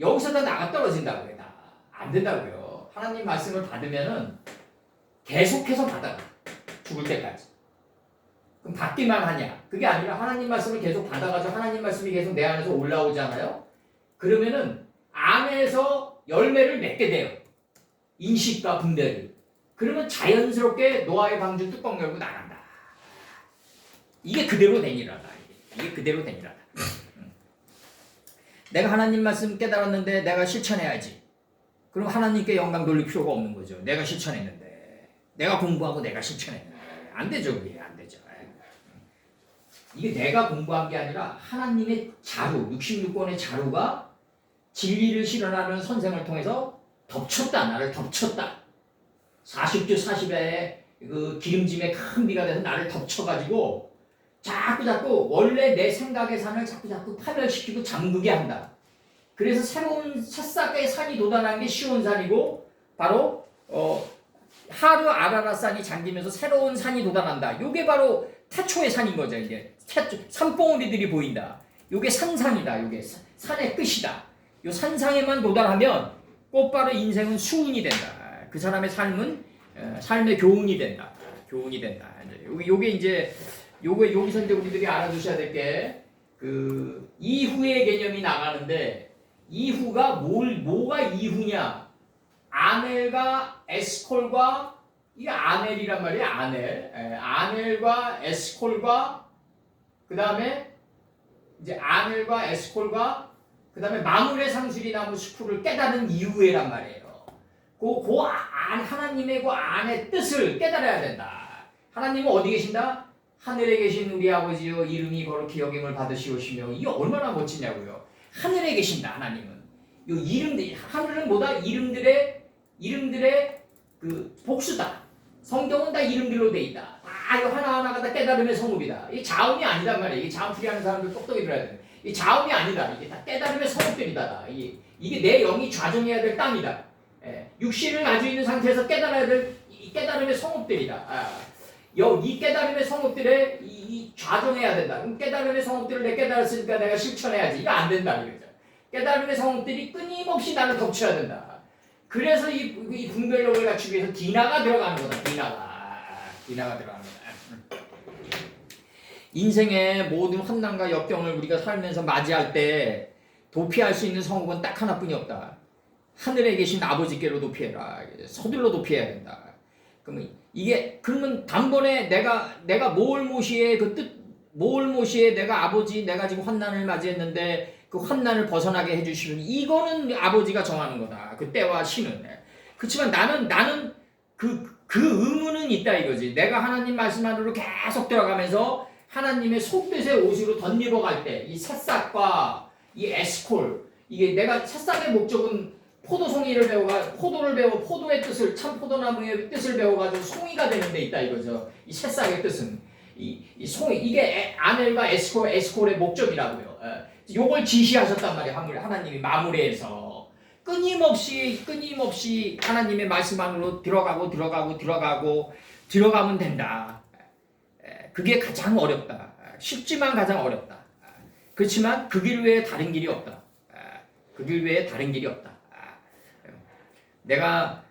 여기서 다 나가 떨어진다고요. 다. 안 된다고요. 하나님 말씀을 받으면은 계속해서 받아. 죽을 때까지. 그럼 받기만 하냐? 그게 아니라 하나님 말씀을 계속 받아가지고 하나님 말씀이 계속 내 안에서 올라오잖아요. 그러면은 안에서 열매를 맺게 돼요. 인식과 분별이. 그러면 자연스럽게 노아의 방주 뚜껑 열고 나간다. 이게 그대로 된 일이다. 이게 그대로 된 일이다. 내가 하나님 말씀 깨달았는데 내가 실천해야지. 그럼 하나님께 영광 돌릴 필요가 없는 거죠. 내가 실천했는데. 내가 공부하고 내가 실천했는데. 안 되죠. 그게 안 되죠. 이게 내가 공부한 게 아니라 하나님의 자루, 66권의 자루가 진리를 실현하는 선생을 통해서 덮쳤다. 나를 덮쳤다. 40주 40에 그 기름짐의 큰 비가 돼서 나를 덮쳐가지고 자꾸 원래 내 생각의 산을 자꾸 파멸시키고 잠그게 한다. 그래서 새로운 새싹의 산이 돋아나는 게 시온산이고 바로 하르 아라라산이 잠기면서 새로운 산이 돋아난다. 요게 바로 태초의 산인 거죠. 이제 산봉우리들이 보인다. 요게 산상이다. 요게 산의 끝이다. 요 산상에만 도달하면 곧바로 인생은 수운이 된다. 그 사람의 삶은 삶의 교훈이 된다. 교훈이 된다. 요게 이제 여기서 이제 우리들이 알아두셔야 될 게 그 이후의 개념이 나가는데 이후가 뭐가 이후냐? 아넬과 에스콜과 이게 아넬이란 말이에요. 아넬과 에스콜과 그 다음에 이제 아넬과 에스콜과 그 다음에 마물의 상수리 나무 숲을 깨달은 이후에란 말이에요. 하나님의 그 안의 뜻을 깨달아야 된다. 하나님은 어디 계신다? 하늘에 계신 우리 아버지여 이름이 거룩히 여김을 받으시오시며 이게 얼마나 멋지냐고요. 하늘에 계신다. 하나님은 요 이름들 하늘은 뭐다? 이름들의 그 복수다. 성경은 다 이름들로 돼 있다. 이거 하나하나가 다 깨달음의 성읍이다. 이 자음이 아니단 말이에요. 이 자음 풀이하는 사람들 똑똑히 들어야 돼. 이 자음이 아니다. 이게 다 깨달음의 성읍들이다. 이게 내 영이 좌정해야 될 땅이다. 육신을 가지고 있는 상태에서 깨달아야 될 이 깨달음의 성읍들이다. 이 깨달음의 성읍들에 이 좌정해야 된다. 그럼 깨달음의 성읍들을 내 깨달았으니까 내가 실천해야지. 이거 안 된다. 이거죠. 깨달음의 성읍들이 끊임없이 나를 덮쳐야 된다. 그래서 이 분별력을 갖추기 위해서 디나가 들어가는 거다. 디나가 들어가는 거다. 인생의 모든 환난과 역경을 우리가 살면서 맞이할 때 도피할 수 있는 성읍은 딱 하나뿐이 없다. 하늘에 계신 아버지께로 도피해라. 서둘러 도피해야 된다. 그러면 단번에 내가 모울모시의 그 뜻, 모울모시의 내가 아버지, 내가 지금 환난을 맞이했는데 그 환난을 벗어나게 해주시면 이거는 아버지가 정하는 거다. 그 때와 시는. 그렇지만 나는 그 의무는 있다 이거지. 내가 하나님 말씀 안으로 계속 들어가면서 하나님의 속뜻의 옷으로 덧입어 갈 때 이 새싹과 이 에스콜 이게 내가 새싹의 목적은 포도송이를 포도의 뜻을 참 포도나무의 뜻을 배워가지고 송이가 되는 데 있다 이거죠. 이 새싹의 뜻은 이 송이 이게 아넬과 에스콜의 목적이라고요. 요걸 지시하셨단 말이에요. 하나님이 마무리해서 끊임없이 하나님의 말씀 안으로 들어가면 된다. 그게 가장 어렵다. 쉽지만 가장 어렵다. 그렇지만 그 길 외에 다른 길이 없다. 내가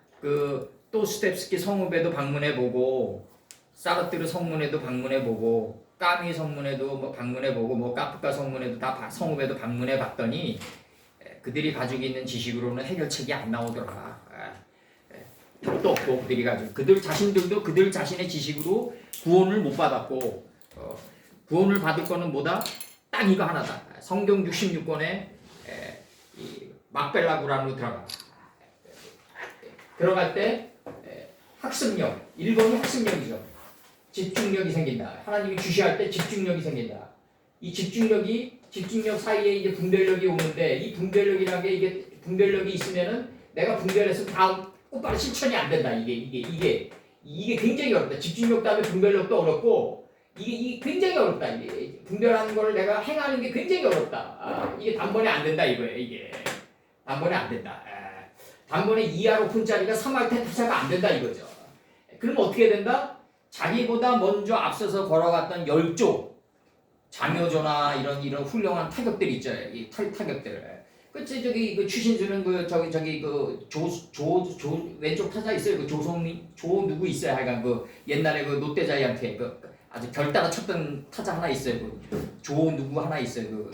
또 스텝스키 성읍에도 방문해보고 사르트르 성문에도 방문해보고 까미 성문에도 방문해보고 카프카 성문에도 다 성읍에도 방문해봤더니 그들이 가지고 있는 지식으로는 해결책이 안 나오더라. 답도 없고 그들이 가지고 그들 자신들도 그들 자신의 지식으로 구원을 못 받았고 구원을 받을 거는 뭐다? 딱 이거 하나다. 성경 66권에 막벨라구란으로 들어갈 때 학습력 1번이 학습력이죠. 집중력이 생긴다. 하나님이 주시할 때 집중력이 생긴다. 이 집중력 사이에 이제 분별력이 오는데 이 분별력이라는 게 이게 분별력이 있으면은 내가 분별해서 다음 곧바로 실천이 안 된다. 이게 굉장히 어렵다. 집중력 다음에 분별력도 어렵고 이게 굉장히 어렵다. 이게 분별하는 걸 내가 행하는 게 굉장히 어렵다. 이게 단번에 안 된다 이거예요. 이게 단번에 안 된다. 단번에 2할 오픈짜리가 3할 때 타자가 안 된다 이거죠. 그럼 어떻게 된다? 자기보다 먼저 앞서서 걸어갔던 10조 장효조나 이런 훌륭한 타격들 있죠. 이 타격들. 그치 그 추신수는 왼쪽 타자 있어요. 그 조성민 누구 있어요. 하여간 옛날에 롯데자이언트에 아주 결따라 쳤던 타자 하나 있어요. 누구 하나 있어요.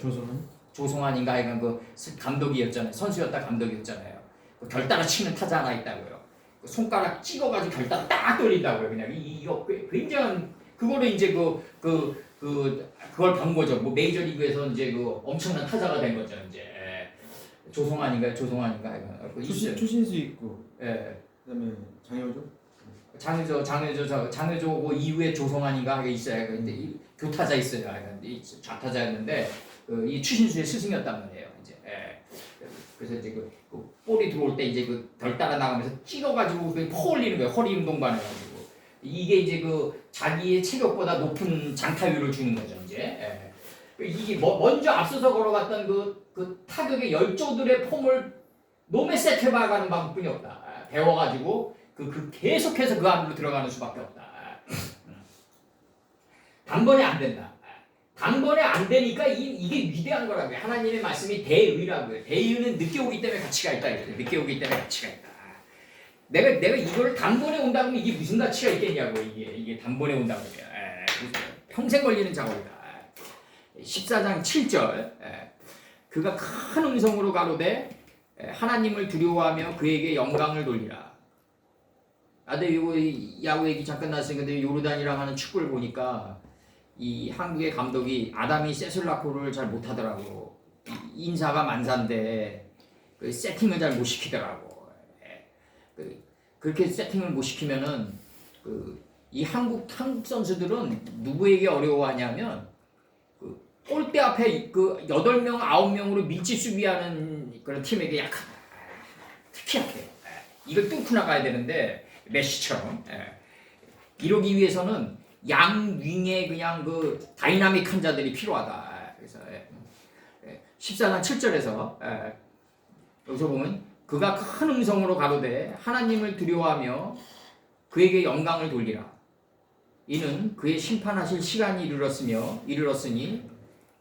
조성환인가 하여간 감독이었잖아요. 선수였다 감독이었잖아요. 결따라 치는 타자 하나 있다고요. 손가락 찍어가지고 결따라 딱 돌린다고요. 그냥 이거 굉장한 그거를 이제 그걸 본 거죠. 메이저리그에서 이제 엄청난 타자가 된 거죠. 이제 조성환인가 추신수 있고. 예. 그다음에 장효조 그 이후에 조성환인가 하게 있어요. 근데 이 교타자 있어요. 이 좌타자였는데 이 추신수의 스승이었단 말이에요. 이제 그래서 이제 그 볼이 들어올 때 이제 그 덜 따라 나가면서 찌러가지고 퍼 올리는 거예요. 허리 운동반 해가지고. 이게 이제 그 자기의 체격보다 높은 장타율을 주는 거죠. 이제 이게 먼저 앞서서 걸어갔던 그 타격의 열조들의 폼을 몸에 세트해봐가는 방법뿐이 없다. 배워가지고 계속해서 그 안으로 들어가는 수밖에 없다. 단번에 안 된다. 단번에 안 되니까 이게 위대한 거라고요. 하나님의 말씀이 대의라고요. 대의는 늦게 오기 때문에 가치가 있다. 늦게 오기 때문에 가치가 있다. 내가 이걸 단번에 온다 그러면 이게 무슨 가치가 있겠냐고. 이게 단번에 온다 그러면 평생 걸리는 작업이다. 14장 7절 그가 큰 음성으로 가로되 하나님을 두려워하며 그에게 영광을 돌리라. 나도 이거 야구 얘기 잠깐 나왔으니까 요르단이랑 하는 축구를 보니까 이 한국의 감독이 아담이 세술라코를 잘 못하더라고. 인사가 만사인데 그 세팅을 잘 못 시키더라고. 그렇게 세팅을 못 시키면은 이 한국 선수들은 누구에게 어려워하냐면 골대 앞에 8명, 9명으로 밀집 수비하는 그런 팀에게 약하다. 특히 약해요. 이걸 뚫고 나가야 되는데 메시처럼 이러기 위해서는 양 윙에 그냥 다이나믹한 자들이 필요하다. 그래서 14장 7절에서 여기서 보면 그가 큰 음성으로 가로되 하나님을 두려워하며 그에게 영광을 돌리라. 이는 그의 심판하실 시간이 이르렀으니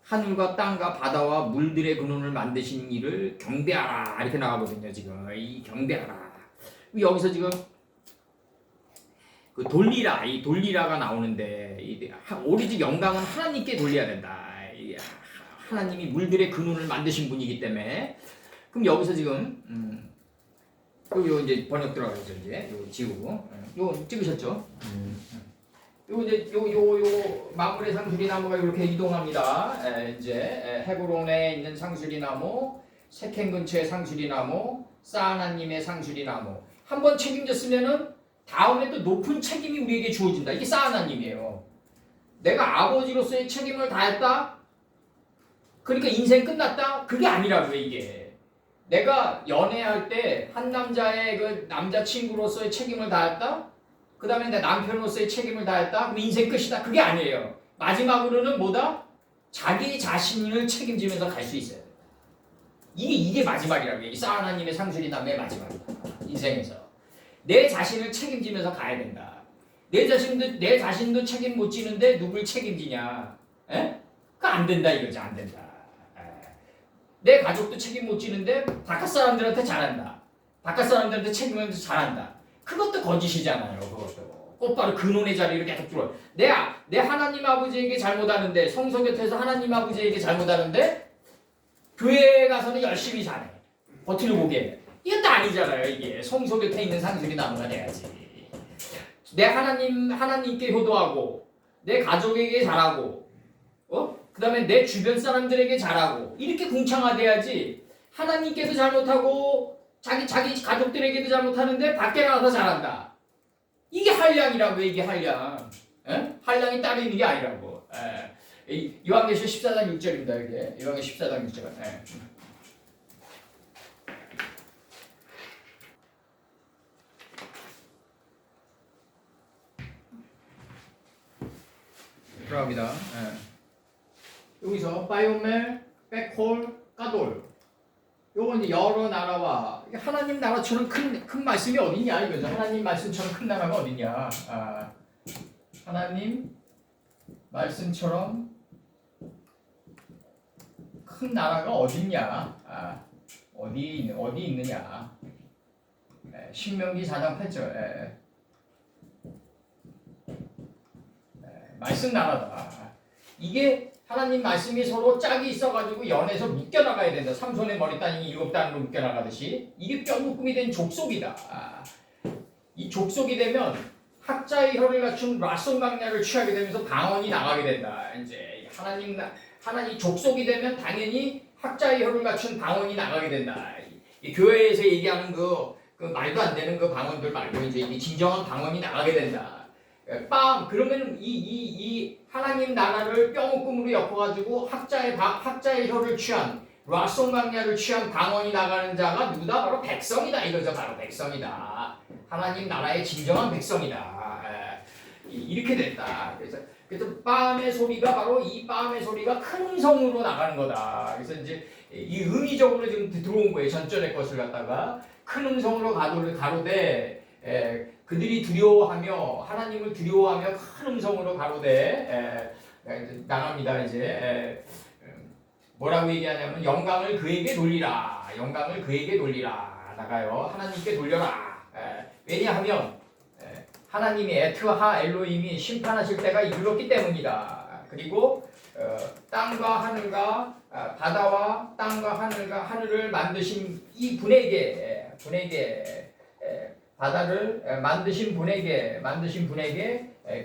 하늘과 땅과 바다와 물들의 근원을 만드신 이를 경배하라. 이렇게 나가거든요. 지금 이 경배하라. 여기서 지금 돌리라, 이 돌리라가 나오는데 오리지 영광은 하나님께 돌려야 된다. 하나님이 물들의 근원을 만드신 분이기 때문에 그럼 여기서 지금 요 이제 번역 들어가죠. 이제 요 지우고 요 찍으셨죠? 요 이제 요 마물의 상수리 나무가 이렇게 이동합니다. 이제 헤브론에 있는 상수리 나무, 세켄 근처의 상수리 나무, 사하나님의 상수리 나무 한번 책임졌으면은 다음에 또 높은 책임이 우리에게 주어진다. 이게 사하나님이에요. 내가 아버지로서의 책임을 다했다. 그러니까 인생 끝났다. 그게 아니라고요. 이게 내가 연애할 때 한 남자의 그 남자친구로서의 책임을 다했다. 그 다음에 내 남편으로서의 책임을 다했다. 그럼 인생 끝이다. 그게 아니에요. 마지막으로는 뭐다? 자기 자신을 책임지면서 갈 수 있어요. 이게 마지막이라고요. 이 사하나님의 상수리 나무의 마지막이다. 인생에서. 내 자신을 책임지면서 가야 된다. 내 자신도 책임 못 지는데 누굴 책임지냐? 그거 안 된다 이거지. 안 된다. 내 가족도 책임 못 지는데 바깥 사람들한테 잘한다. 바깥 사람들한테 책임을 잘한다. 그것도 거짓이잖아요. 그것도 곧바로 근원의 자리를 계속 들어. 내 하나님 아버지에게 잘못하는데 성서 곁에서 하나님 아버지에게 잘못하는데 교회에 가서는 열심히 잘해. 버티는 보게. 이것도 아니잖아요. 이게 성소 곁에 있는 상수리 나무가 돼야지. 내 하나님께 효도하고 내 가족에게 잘하고 그 다음에 내 주변 사람들에게 잘하고 이렇게 궁창화돼야지. 하나님께도 잘못하고 자기 가족들에게도 잘못하는데 밖에 나가서 잘한다. 이게 한량이라고요. 이게 한량. 한량이 따로 있는 게 아니라고. 요한계시록 14장 6절입니다. 이게 요한계시록 14장 6절. 들어갑니다. 여기서 바이오멜, 백홀, 까돌. 요거 이제 여러 나라와 하나님 나라처럼 큰 말씀이 어딨냐 이거죠. 하나님 말씀처럼 큰 나라가 어딨냐. 하나님 말씀처럼 큰 나라가 어딨냐. 어디 있느냐. 신명기 4장 8절. 말씀 나라다. 이게 하나님 말씀이 서로 짝이 있어가지고 연에서 묶여나가야 된다. 삼손의 머리 따님이 7단으로 묶여나가듯이 이게 뼈묶음이 된 족속이다. 이 족속이 되면 학자의 혀를 갖춘 라손 강야를 취하게 되면서 방언이 나가게 된다. 이제 하나님 족속이 되면 당연히 학자의 혀를 갖춘 방언이 나가게 된다. 이 교회에서 얘기하는 그 말도 안 되는 그 방언들 말고 이제 이 진정한 방언이 나가게 된다. 그러면 이 하나님 나라를 뼈묶음으로 엮어가지고 학자의 혀를 취한 라손 강야를 취한 방언이 나가는 자가 누구다? 바로 백성이다 이거죠. 바로 백성이다. 하나님 나라의 진정한 백성이다. 이렇게 됐다. 그래서 빰의 소리가 바로 이 빰의 소리가 큰 음성으로 나가는 거다. 그래서 이제 이 의미적으로 지금 들어온 거예요. 전전의 것을 갖다가 큰 음성으로 가로되 그들이 두려워하며 하나님을 두려워하며 큰 음성으로 가로되 나갑니다. 이제 뭐라고 얘기하냐면 영광을 그에게 돌리라. 영광을 그에게 돌리라. 나가요. 하나님께 돌려라. 왜냐하면 하나님이 에트하 엘로힘이 심판하실 때가 이르렀기 때문이다. 그리고 땅과 하늘과 바다와 땅과 하늘을 만드신 이 분에게 바다를 만드신 분에게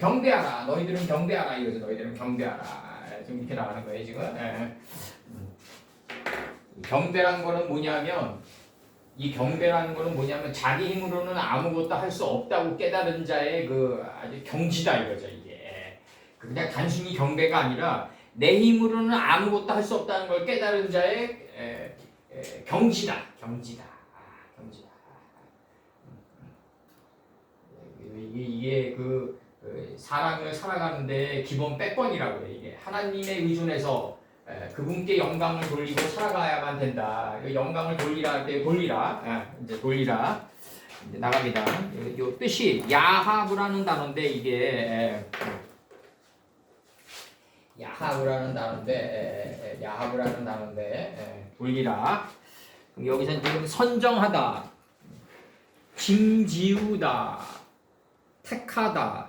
경배하라. 너희들은 경배하라. 이거죠. 너희들은 경배하라. 지금 이렇게 나가는 거예요. 지금. 경배란 거는 뭐냐면 이 경배라는 거는 뭐냐면 자기 힘으로는 아무것도 할 수 없다고 깨달은 자의 그 아주 경지다 이거죠. 이게 그냥 단순히 경배가 아니라 내 힘으로는 아무것도 할 수 없다는 걸 깨달은 자의 경지다. 이게 그 사람을 살아가는데 기본 백번이라고 해요. 이게 하나님의 의존에서 그분께 영광을 돌리고 살아가야만 된다. 영광을 돌리라 할 때 돌리라. 이제 돌리라. 이제 나갑니다. 이 뜻이 야하브라는 단어인데 이게 야하브라는 단어인데 돌리라. 그럼 여기서 지금 선정하다, 짐지우다, 택하다,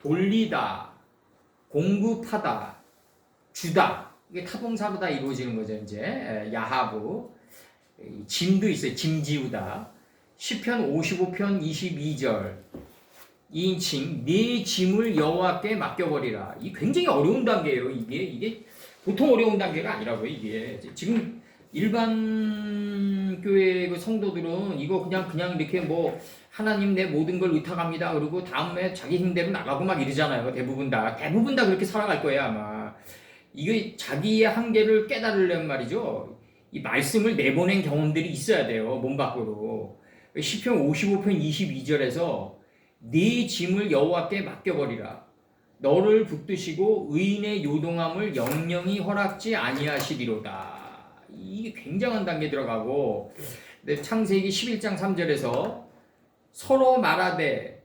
돌리다, 공급하다, 주다. 이게 타동사로 다 이루어지는 거죠. 이제 야하브. 짐도 있어요. 짐지우다. 시편 55편 22절 2인칭 네 짐을 여호와께 맡겨버리라. 이 굉장히 어려운 단계예요. 이게 보통 어려운 단계가 아니라고요. 이게 지금 일반 교회 그 성도들은 이거 그냥 이렇게 뭐 하나님 내 모든 걸 의탁합니다. 그리고 다음에 자기 힘대로 나가고 막 이러잖아요. 대부분 다 그렇게 살아갈 거예요 아마. 이게 자기의 한계를 깨달으려면 말이죠. 이 말씀을 내보낸 경험들이 있어야 돼요. 몸 밖으로. 시편 55편 22절에서 네 짐을 여호와께 맡겨버리라. 너를 붙드시고 의인의 요동함을 영영히 허락지 아니하시리로다. 이게 굉장한 단계 들어가고 창세기 11장 3절에서 서로 말하되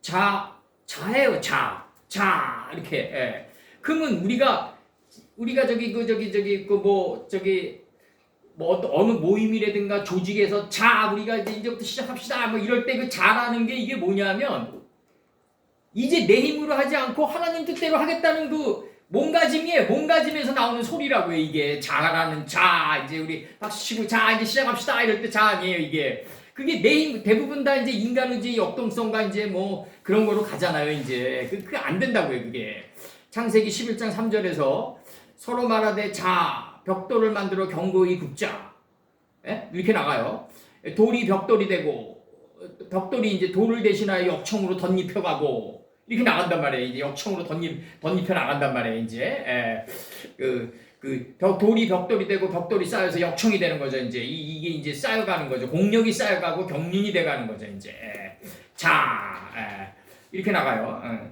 자해요. 자 이렇게. 그러면 우리가 어느 모임이라든가 조직에서 우리가 이제부터 시작합시다 뭐 이럴 때 그 자라는 게 이게 뭐냐면 이제 내 힘으로 하지 않고 하나님 뜻대로 하겠다는 그 몸가짐이에요. 몸가짐에서 나오는 소리라고요. 이게 자라는 이제 우리 박수 치고 이제 시작합시다 이럴 때 아니에요. 이게 그게 내 힘 대부분 다 이제 인간의 역동성과 이제 뭐 그런 거로 가잖아요. 이제 그게 안 된다고요. 그게 창세기 11장 3절에서 서로 말하되 벽돌을 만들어 견고히 굽자. 이렇게 나가요. 돌이 벽돌이 되고 벽돌이 이제 돌을 대신하여 역청으로 덧입혀가고 이렇게 나간단 말이에요. 이제 역청으로 덧입혀 나간단 말이에요. 이제 돌이 벽돌이 되고 벽돌이 쌓여서 역청이 되는 거죠. 이제 이게 이제 쌓여가는 거죠. 공력이 쌓여가고 경륜이 돼가는 거죠. 이제 이렇게 나가요.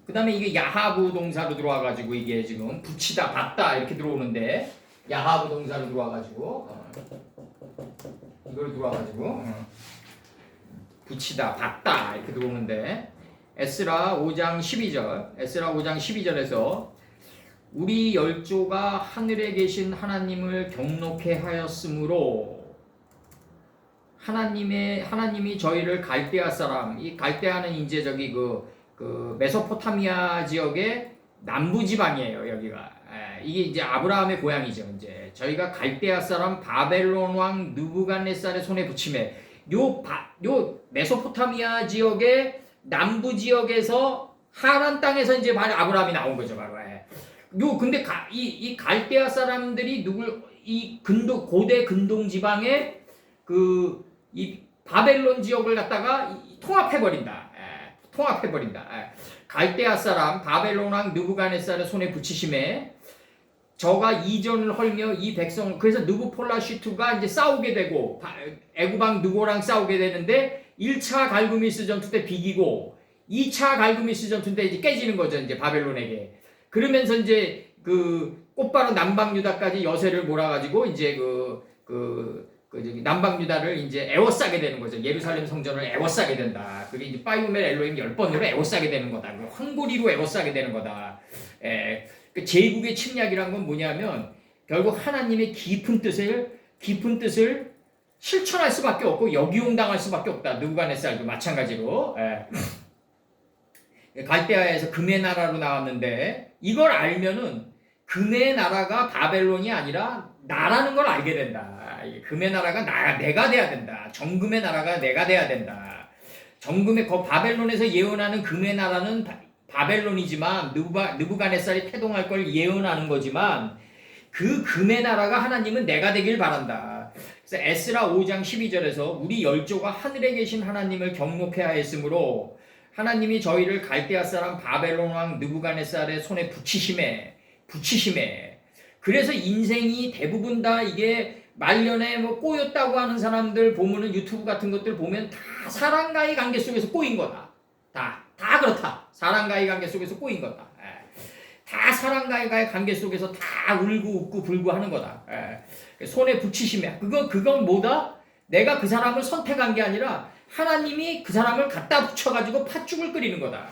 그 다음에 이게 야하브 동사로 들어와가지고 이게 지금 붙이다, 받다 이렇게 들어오는데 야하브 동사로 들어와가지고 이걸 들어와가지고 붙이다, 받다 이렇게 들어오는데 에스라 5장 12절에서 우리 열조가 하늘에 계신 하나님을 경록해 하였으므로 하나님이 저희를 갈대아 사람, 이 갈대아는 이제 저기 그 메소포타미아 지역의 남부 지방이에요. 여기가 이게 이제 아브라함의 고향이죠. 이제 저희가 갈대아 사람 바벨론 왕 느부갓네살의 손에 붙임에 요 메소포타미아 지역의 남부 지역에서 하란 땅에서 이제 바로 아브라함이 나온 거죠. 바로 근데 이 갈대아 사람들이 고대 근동 지방의 이 바벨론 지역을 갖다가 통합해버린다. 갈대아 사람 바벨론 왕 느부갓네살의 손에 붙이심에 저가 이전을 헐며 이 백성을 그래서 느부폴라시투가 이제 싸우게 되고 애굽왕 느고랑 싸우게 되는데 1차 갈그미스 전투 때 비기고 2차 갈그미스 전투 때 이제 깨지는 거죠. 이제 바벨론에게. 그러면서 이제 그 곧바로 남방 유다까지 여세를 몰아가지고 이제 저기 남방 유다를 이제 애워싸게 되는 거죠. 예루살렘 성전을 애워싸게 된다. 그게 이제 파이오멜 엘로힘 10번으로 애워싸게 되는 거다. 황고리로 애워싸게 되는 거다. 그 제국의 침략이란 건 뭐냐면 결국 하나님의 깊은 뜻을 실천할 수밖에 없고 역이용당할 수밖에 없다. 느부갓네살도 마찬가지로. 갈대아에서 금의 나라로 나왔는데 이걸 알면은 금의 나라가 바벨론이 아니라 나라는 걸 알게 된다. 금의 나라가 내가 돼야 된다. 정금의 나라가 내가 돼야 된다. 정금의 바벨론에서 예언하는 금의 나라는 바벨론이지만 느부갓네살이 태동할 걸 예언하는 거지만 그 금의 나라가 하나님은 내가 되길 바란다. 그래서 에스라 5장 12절에서 우리 열조가 하늘에 계신 하나님을 경록해야 했으므로 하나님이 저희를 갈대아 사람 바벨론 왕 느부갓네살의 손에 붙이심에 그래서 인생이 대부분 다 이게 말년에 뭐 꼬였다고 하는 사람들 보면은 유튜브 같은 것들 보면 다 사랑과의 관계 속에서 꼬인 거다. 다 그렇다. 사랑과의 관계 속에서 꼬인 거다. 다 사랑과의 관계 속에서 다 울고 웃고 불고 하는 거다. 손에 붙이심에 그건 뭐다? 내가 그 사람을 선택한 게 아니라 하나님이 그 사람을 갖다 붙여가지고 팥죽을 끓이는 거다.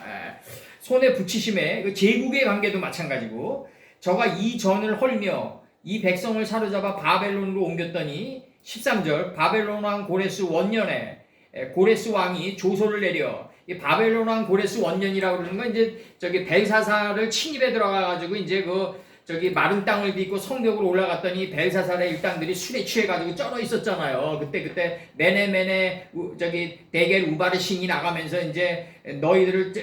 손에 붙이심에 제국의 관계도 마찬가지고 저가 이 전을 헐며 이 백성을 사로잡아 바벨론으로 옮겼더니 13절 바벨론 왕 고레스 원년에 고레스 왕이 조소를 내려 이 바벨론 왕 고레스 원년이라고 그러는 건 이제 저기 벨사사를 침입에 들어가가지고 이제 저기 마른 땅을 딛고 성벽으로 올라갔더니 벨사살의 일당들이 술에 취해가지고 쩔어 있었잖아요. 그때 메네메네 저기 데겔 우바르 신이 나가면서 이제 너희들을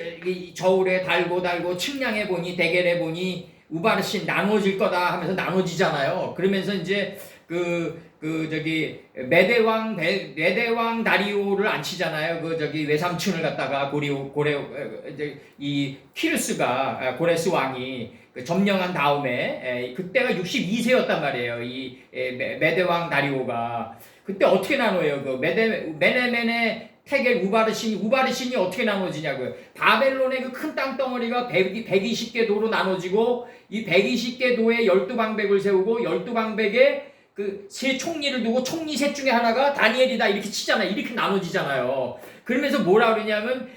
저울에 달고 측량해 보니 데겔해 보니 우바르 신 나눠질 거다 하면서 나눠지잖아요. 그러면서 이제 저기 메대왕 다리오를 안 치잖아요. 저기 외삼촌을 갖다가 이 키루스가 고레스 왕이 점령한 다음에 그때가 62세였단 말이에요. 이 메대왕 다리오가 그때 어떻게 나눠요? 메네메네 테겔 우바르신이 어떻게 나눠지냐고요. 바벨론의 그 큰 땅덩어리가 120개 도로 나눠지고 이 120개 도에 12방백을 세우고 12방백에 그 세 총리를 두고 총리 셋 중에 하나가 다니엘이다 이렇게 치잖아요. 이렇게 나눠지잖아요. 그러면서 뭐라 그러냐면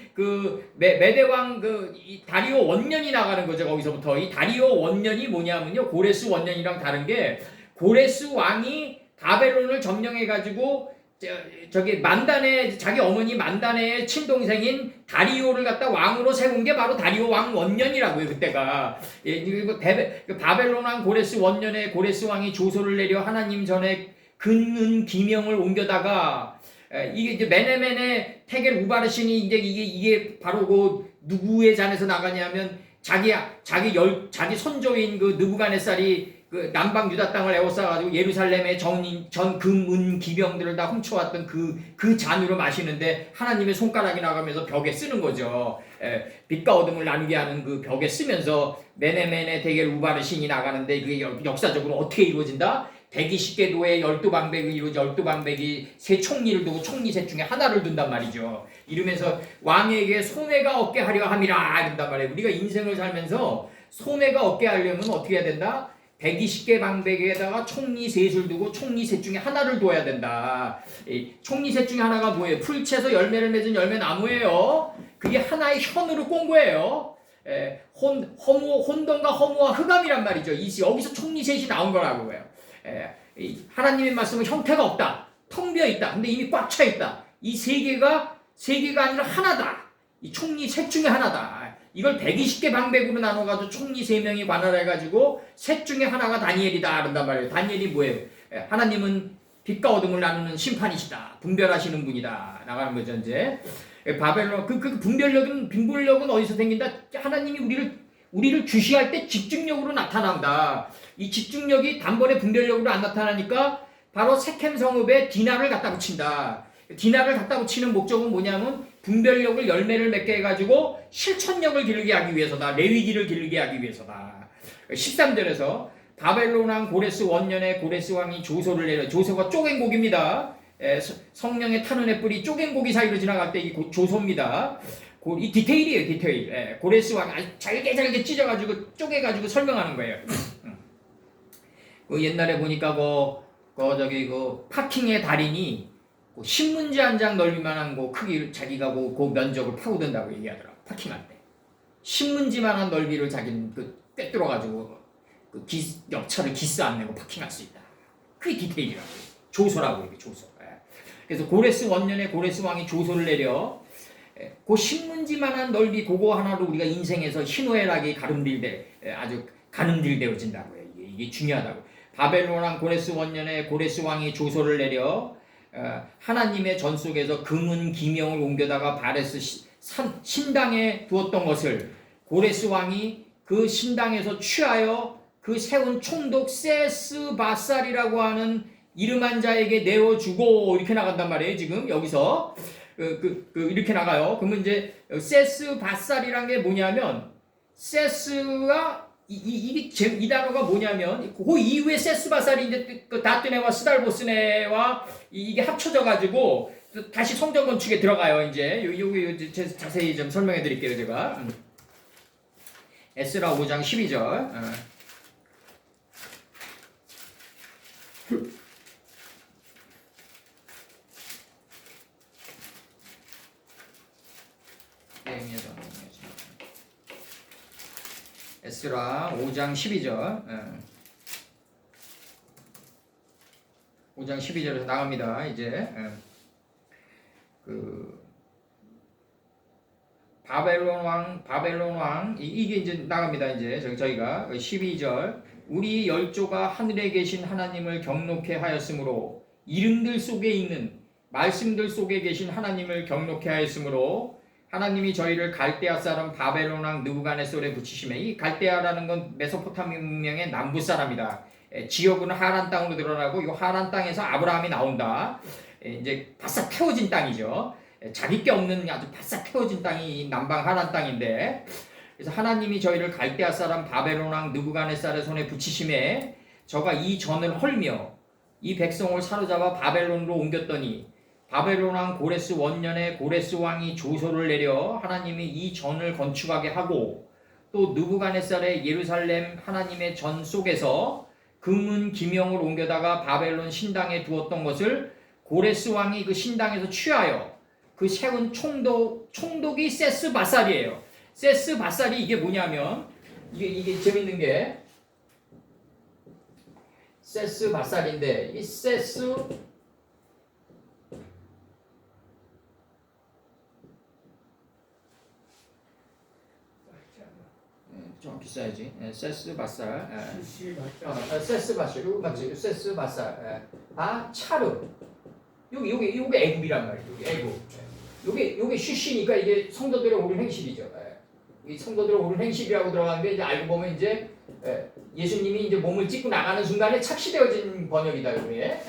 메대왕 이 다리오 원년이 나가는 거죠. 거기서부터 이 다리오 원년이 뭐냐면요. 고레스 원년이랑 다른 게 고레스 왕이 바벨론을 점령해 가지고 저기 만단의 자기 어머니 만단의 친동생인 다리오를 갖다 왕으로 세운 게 바로 다리오 왕 원년이라고요. 그때가 바벨론 왕 고레스 원년에 고레스 왕이 조소를 내려 하나님 전에 근은 기명을 옮겨다가 이게 이제 메네메네 테겔 우바르신이 이제 이게 바로 누구의 잔에서 나가냐면 자기 선조인 느부갓네살이 남방 유다 땅을 에워싸가지고 예루살렘의 금은 기병들을 다 훔쳐왔던 그 잔으로 마시는데 하나님의 손가락이 나가면서 벽에 쓰는 거죠. 빛과 어둠을 나누게 하는 그 벽에 쓰면서 메네메네 데겔 우바르신이 나가는데 그게 역사적으로 어떻게 이루어진다? 120개 도에 12방백이 이루어져 12방백이 세 총리를 두고 총리 셋 중에 하나를 둔단 말이죠. 이러면서 왕에게 손해가 없게 하려 함이라 이런단 말이에요. 우리가 인생을 살면서 손해가 없게 하려면 어떻게 해야 된다? 120개 방백에다가 총리 셋을 두고 총리 셋 중에 하나를 둬야 된다. 총리 셋 중에 하나가 뭐예요? 풀채에서 열매를 맺은 열매나무예요. 그게 하나의 현으로 꼰 거예요. 혼돈과 허무와 흑암이란 말이죠. 여기서 총리 셋이 나온 거라고요. 하나님의 말씀은 형태가 없다. 텅 비어 있다. 근데 이미 꽉 차 있다. 이 세 개가 아니라 하나다. 이 총리 셋 중에 하나다. 이걸 120개 방백으로 나눠가지고 총리 3명이 관할해가지고 셋 중에 하나가 다니엘이다 그런단 말이에요. 다니엘이 뭐예요? 하나님은 빛과 어둠을 나누는 심판이시다. 분별하시는 분이다. 나가는 거죠 이제. 바벨론 그 분별력은 어디서 생긴다? 하나님이 우리를 주시할 때 집중력으로 나타난다. 이 집중력이 단번에 분별력으로 안 나타나니까 바로 세켐 성읍에 디나를 갖다 붙인다. 디나를 갖다 붙이는 목적은 뭐냐면 분별력을 열매를 맺게 해가지고 실천력을 기르게 하기 위해서다. 레위기를 기르게 하기 위해서다. 13절에서 바벨론 왕 고레스 원년에 고레스 왕이 조소를 내려, 조소가 쪼갠 곡입니다. 성령의 타는의 뿔이 쪼갠 고기 사이로 지나갈 때 이 조소입니다. 이 디테일이에요, 디테일. 고레스 왕이 아주 잘게 찢어가지고 쪼개가지고 설명하는 거예요. 그 옛날에 보니까 그 파킹의 달인이 신문지 한 장 넓이만한 그 크기를 자기가 그 면적을 파고든다고 얘기하더라고. 파킹할 때 신문지만한 넓이를 자기는 꿰뚫어가지고 옆차를 기스 안 내고 파킹할 수 있다. 그게 디테일이라고. 조소라고 이게 조소. 그래서 고레스 원년에 고레스 왕이 조소를 내려 그 신문지만한 넓이 그거 하나로 우리가 인생에서 희노애락이 아주 가늠들되어진다고 해요. 이게 중요하다고. 바벨론 왕 고레스 원년에 고레스 왕이 조소를 내려 하나님의 전 속에서 금은 기명을 옮겨다가 바레스 신당에 두었던 것을 고레스 왕이 그 신당에서 취하여 그 세운 총독 세스바살이라고 하는 이름한 자에게 내어주고 이렇게 나간단 말이에요. 지금 여기서 이렇게 나가요. 그러면 이제 세스바살이란 게 뭐냐면 세스가 이 단어가 뭐냐면 그 이후에 세스바살이 이제 다뜨네와 스달보스네와 이게 합쳐져 가지고 다시 성전 건축에 들어가요. 이제 요기 자세히 좀 설명해 드릴게요. 제가 에스라 5장 12절. 에스라 5장 12절. 5장 12절에서 나갑니다. 이제 바벨론 왕 이게 이제 나갑니다. 이제 저희가 12절 우리 열조가 하늘에 계신 하나님을 경록해 하였으므로 이름들 속에 있는 말씀들 속에 계신 하나님을 경록해 하였으므로 하나님이 저희를 갈대아 사람 바벨론 왕 느부갓네살에 붙이시매. 이 갈대아라는 건 메소포타미아 문명의 남부 사람이다. 지역은 하란 땅으로 드러나고 이 하란 땅에서 아브라함이 나온다. 이제 바싹 태워진 땅이죠. 자기 게 없는 아주 바싹 태워진 땅이 남방 하란 땅인데, 그래서 하나님이 저희를 갈대아 사람 바벨론 왕 느부갓네살의 손에 붙이심에 저가 이 전을 헐며 이 백성을 사로잡아 바벨론으로 옮겼더니 바벨론 왕 고레스 원년에 고레스 왕이 조소를 내려 하나님이 이 전을 건축하게 하고 또 느부갓네살의 예루살렘 하나님의 전 속에서 금은 기명을 옮겨다가 바벨론 신당에 두었던 것을 고레스 왕이 그 신당에서 취하여 그 세운 총독이 세스바살이에요. 세스바살이 이게 뭐냐면 이게 재밌는 게 세스바살인데 이 정확히 써야지. 세스바살. 세스바살. 이거 맞지? 세스바살. 차르. 요게 애굽이란 말이에요. 요게 애굽. 요게 슈시니까 이게 성도들의 옳은 행실이죠. 이 성도들의 옳은 행실이라고 들어가는데 이제 알고 보면 이제 예수님이 이제 몸을 찢고 나가는 순간에 착시되어진 번역이다. 요게.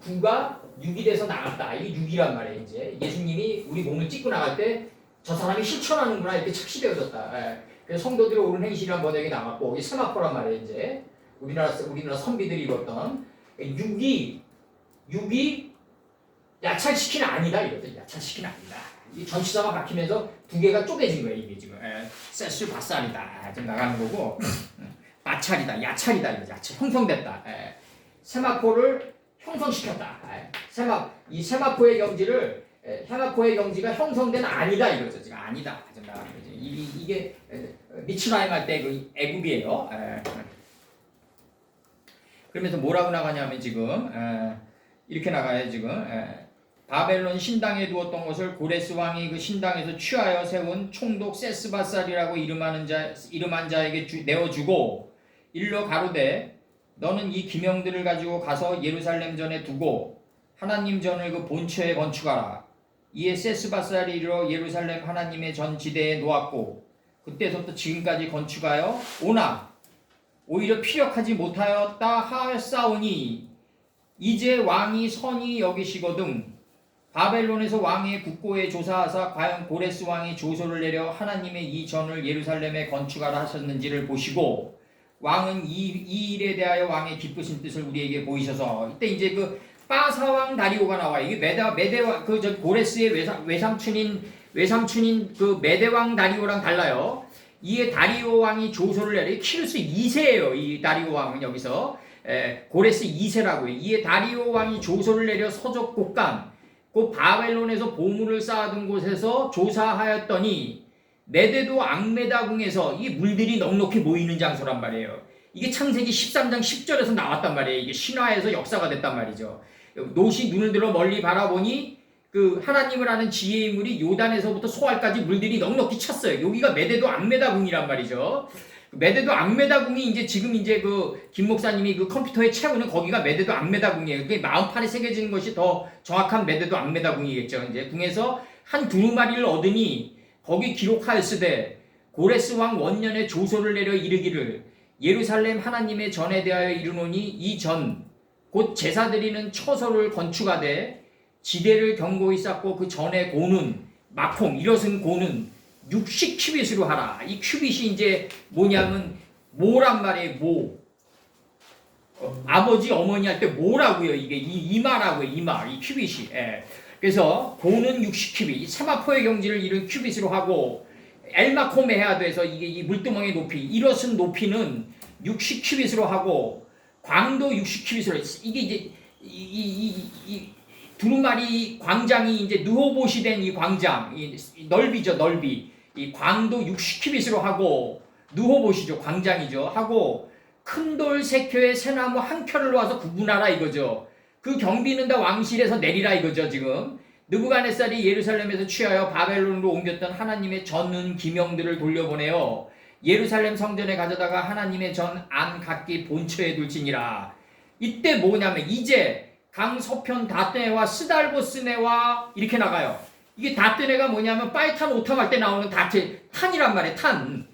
9가 6이 돼서 나갔다. 이게 6이란 말이에요. 이제 예수님이 우리 몸을 찢고 나갈 때 저 사람이 실천하는구나 이렇게 착시되어졌다. 그래서 성도들의 옳은 행실이란 번역이 나왔고, 이 세마포란 말이에요. 이제 우리나라 선비들이 입었던 6이 야찰시키는 아니다 이거죠. 야찰시키는 아니다. 이 전치사가 바뀌면서 두 개가 쪼개진 거예요. 이게 지금 세스 바살이다 지금 나가는 거고, 마찰이다, 야찰이다 이거죠. 야찰 형성됐다. 세마포를 형성시켰다. 이 세마포의 경지를 세마포의 경지가 형성된 아니다 이거죠. 지금 아니다 지금 나가는 거죠. 이게 미츠라임 할 때 그 애굽이에요. 그러면서 뭐라고 나가냐면 지금 이렇게 나가요. 지금 바벨론 신당에 두었던 것을 고레스 왕이 그 신당에서 취하여 세운 총독 세스바살이라고 이름한 자에게 내어주고 일러 가로되 너는 이 기명들을 가지고 가서 예루살렘 전에 두고 하나님 전을 그 본처에 건축하라. 이에 세스바살이 이르러 예루살렘 하나님의 전 지대에 놓았고 그때서부터 지금까지 건축하여 오나 오히려 피력하지 못하였다 하였사오니 이제 왕이 선히 여기시거든 바벨론에서 왕의 국고에 조사하사 과연 고레스 왕이 조소를 내려 하나님의 이 전을 예루살렘에 건축하라 하셨는지를 보시고 왕은 이 일에 대하여 왕의 기쁘신 뜻을 우리에게 보이셔서 이때 이제 그 빠사왕 다리오가 나와. 이게 메대왕 그 고레스의 외삼촌인 그 메대왕 다리오랑 달라요. 이에 다리오 왕이 조소를 내려 키루스 2세예요. 이 다리오 왕은 여기서 고레스 2세라고요. 이에 다리오 왕이 조소를 내려 서적 곡간 그 바벨론에서 보물을 쌓아둔 곳에서 조사하였더니 메데도 앙메다궁에서 이 물들이 넉넉히 모이는 장소란 말이에요. 이게 창세기 13장 10절에서 나왔단 말이에요. 이게 신화에서 역사가 됐단 말이죠. 롯이 눈을 들어 멀리 바라보니 그 하나님을 아는 지혜의 물이 요단에서부터 소알까지 물들이 넉넉히 찼어요. 여기가 메데도 앙메다궁이란 말이죠. 메데도 앙메다궁이 이제 지금 이제 그 김 목사님이 그 컴퓨터에 채우는 거기가 메데도 앙메다궁이에요. 그게 마음판에 새겨지는 것이 더 정확한 메데도 앙메다궁이겠죠. 이제 궁에서 한 두루마리를 얻으니 거기 기록하였으되 고레스 왕 원년에 조소를 내려 이르기를 예루살렘 하나님의 전에 대하여 이르노니 이 전 곧 제사 드리는 처소를 건축하되 지대를 견고히 쌓고 그 전에 고는 마콩 이것은 고는 60큐빗으로 하라. 이 큐빗이 이제 뭐냐면 모란 말이에요. 모. 아버지 어머니 할 때 모라고요. 이게 이마라고요. 이마. 이 큐빗이. 그래서 고는 60큐빗. 세마포의 경지를 이룬 큐빗으로 하고 엘마콤에 해야 돼서 이게 이 물두멍의 높이. 이것은 높이는 60큐빗으로 하고 광도 60큐빗으로. 이게 이제 이 두루마리 광장이 이제 느호봇이 된 이 광장, 이 넓이죠, 넓이. 이 광도 60큐빗으로 하고, 느호봇이죠, 광장이죠. 하고, 큰 돌 3켜에 새나무 1켜를 놓아서 구분하라 이거죠. 그 경비는 다 왕실에서 내리라 이거죠, 지금. 느부갓네살이 예루살렘에서 취하여 바벨론으로 옮겼던 하나님의 전은 기명들을 돌려보내어 예루살렘 성전에 가져다가 하나님의 전 안 각기 본처에 둘지니라. 이때 뭐냐면 이제 강서편 다떼네와 스달보스네와 이렇게 나가요. 이게 다떼네가 뭐냐면 파이탄 오탐할 때 나오는 탄이란 말이에요. 탄.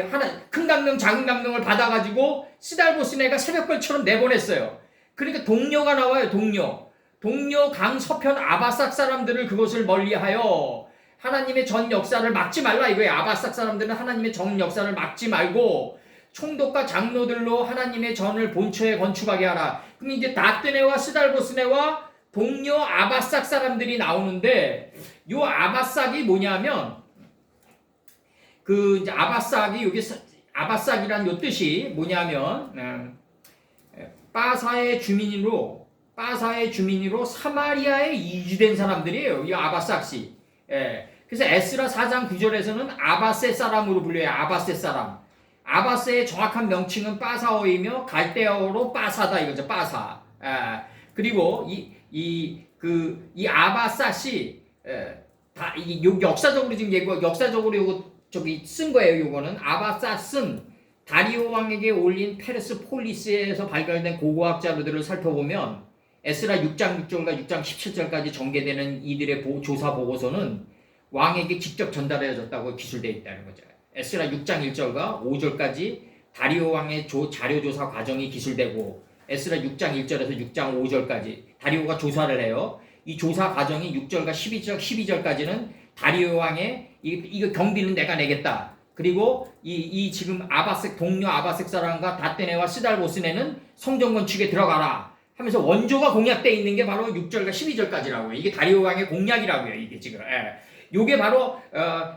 하나 큰 강명 작은 강명을 받아가지고 스달보스네가 새벽별처럼 내보냈어요. 그러니까 동료가 나와요. 동료 강서편 아바삭 사람들을 그것을 멀리하여 하나님의 전 역사를 막지 말라 이거예요. 아바삭 사람들은 하나님의 전 역사를 막지 말고 총독과 장로들로 하나님의 전을 본처에 건축하게 하라. 그럼 이제 다떼네와 스달보스네와 동료 아바삭 사람들이 나오는데 요 아바삭이 뭐냐면 그 이제 아바삭이 여기 아바삭이란 요 뜻이 뭐냐면 빠사의 주민으로 사마리아에 이주된 사람들이에요. 이 아바삭이. 그래서 에스라 4장 9절에서는 아바세 사람으로 불려요. 아바세 사람. 아바스의 정확한 명칭은 빠사어이며 갈대어로 빠사다 이거죠. 빠사. 그리고 이 아바삿이 역사적으로 지금 역사적으로 요거 저기 쓴 거예요. 요거는 아바삿은 다리오 왕에게 올린 페르스폴리스에서 발견된 고고학 자료들을 살펴보면 에스라 6장 6절과 6장 17절까지 전개되는 이들의 조사 보고서는 왕에게 직접 전달해졌다고 기술되어 있다는 거죠. 에스라 6장 1절과 5절까지 다리오 왕의 자료 조사 과정이 기술되고 에스라 6장 1절에서 6장 5절까지 다리오가 조사를 해요. 이 조사 과정이 6절과 12절까지는 다리오 왕의 이거 경비는 내가 내겠다. 그리고 이 지금 동료 아바색 사람과 다떼네와 스달보스네는 성전 건축에 들어가라 하면서 원조가 공약되어 있는 게 바로 6절과 12절까지라고요. 이게 다리오 왕의 공약이라고요. 이게 지금. 요게 바로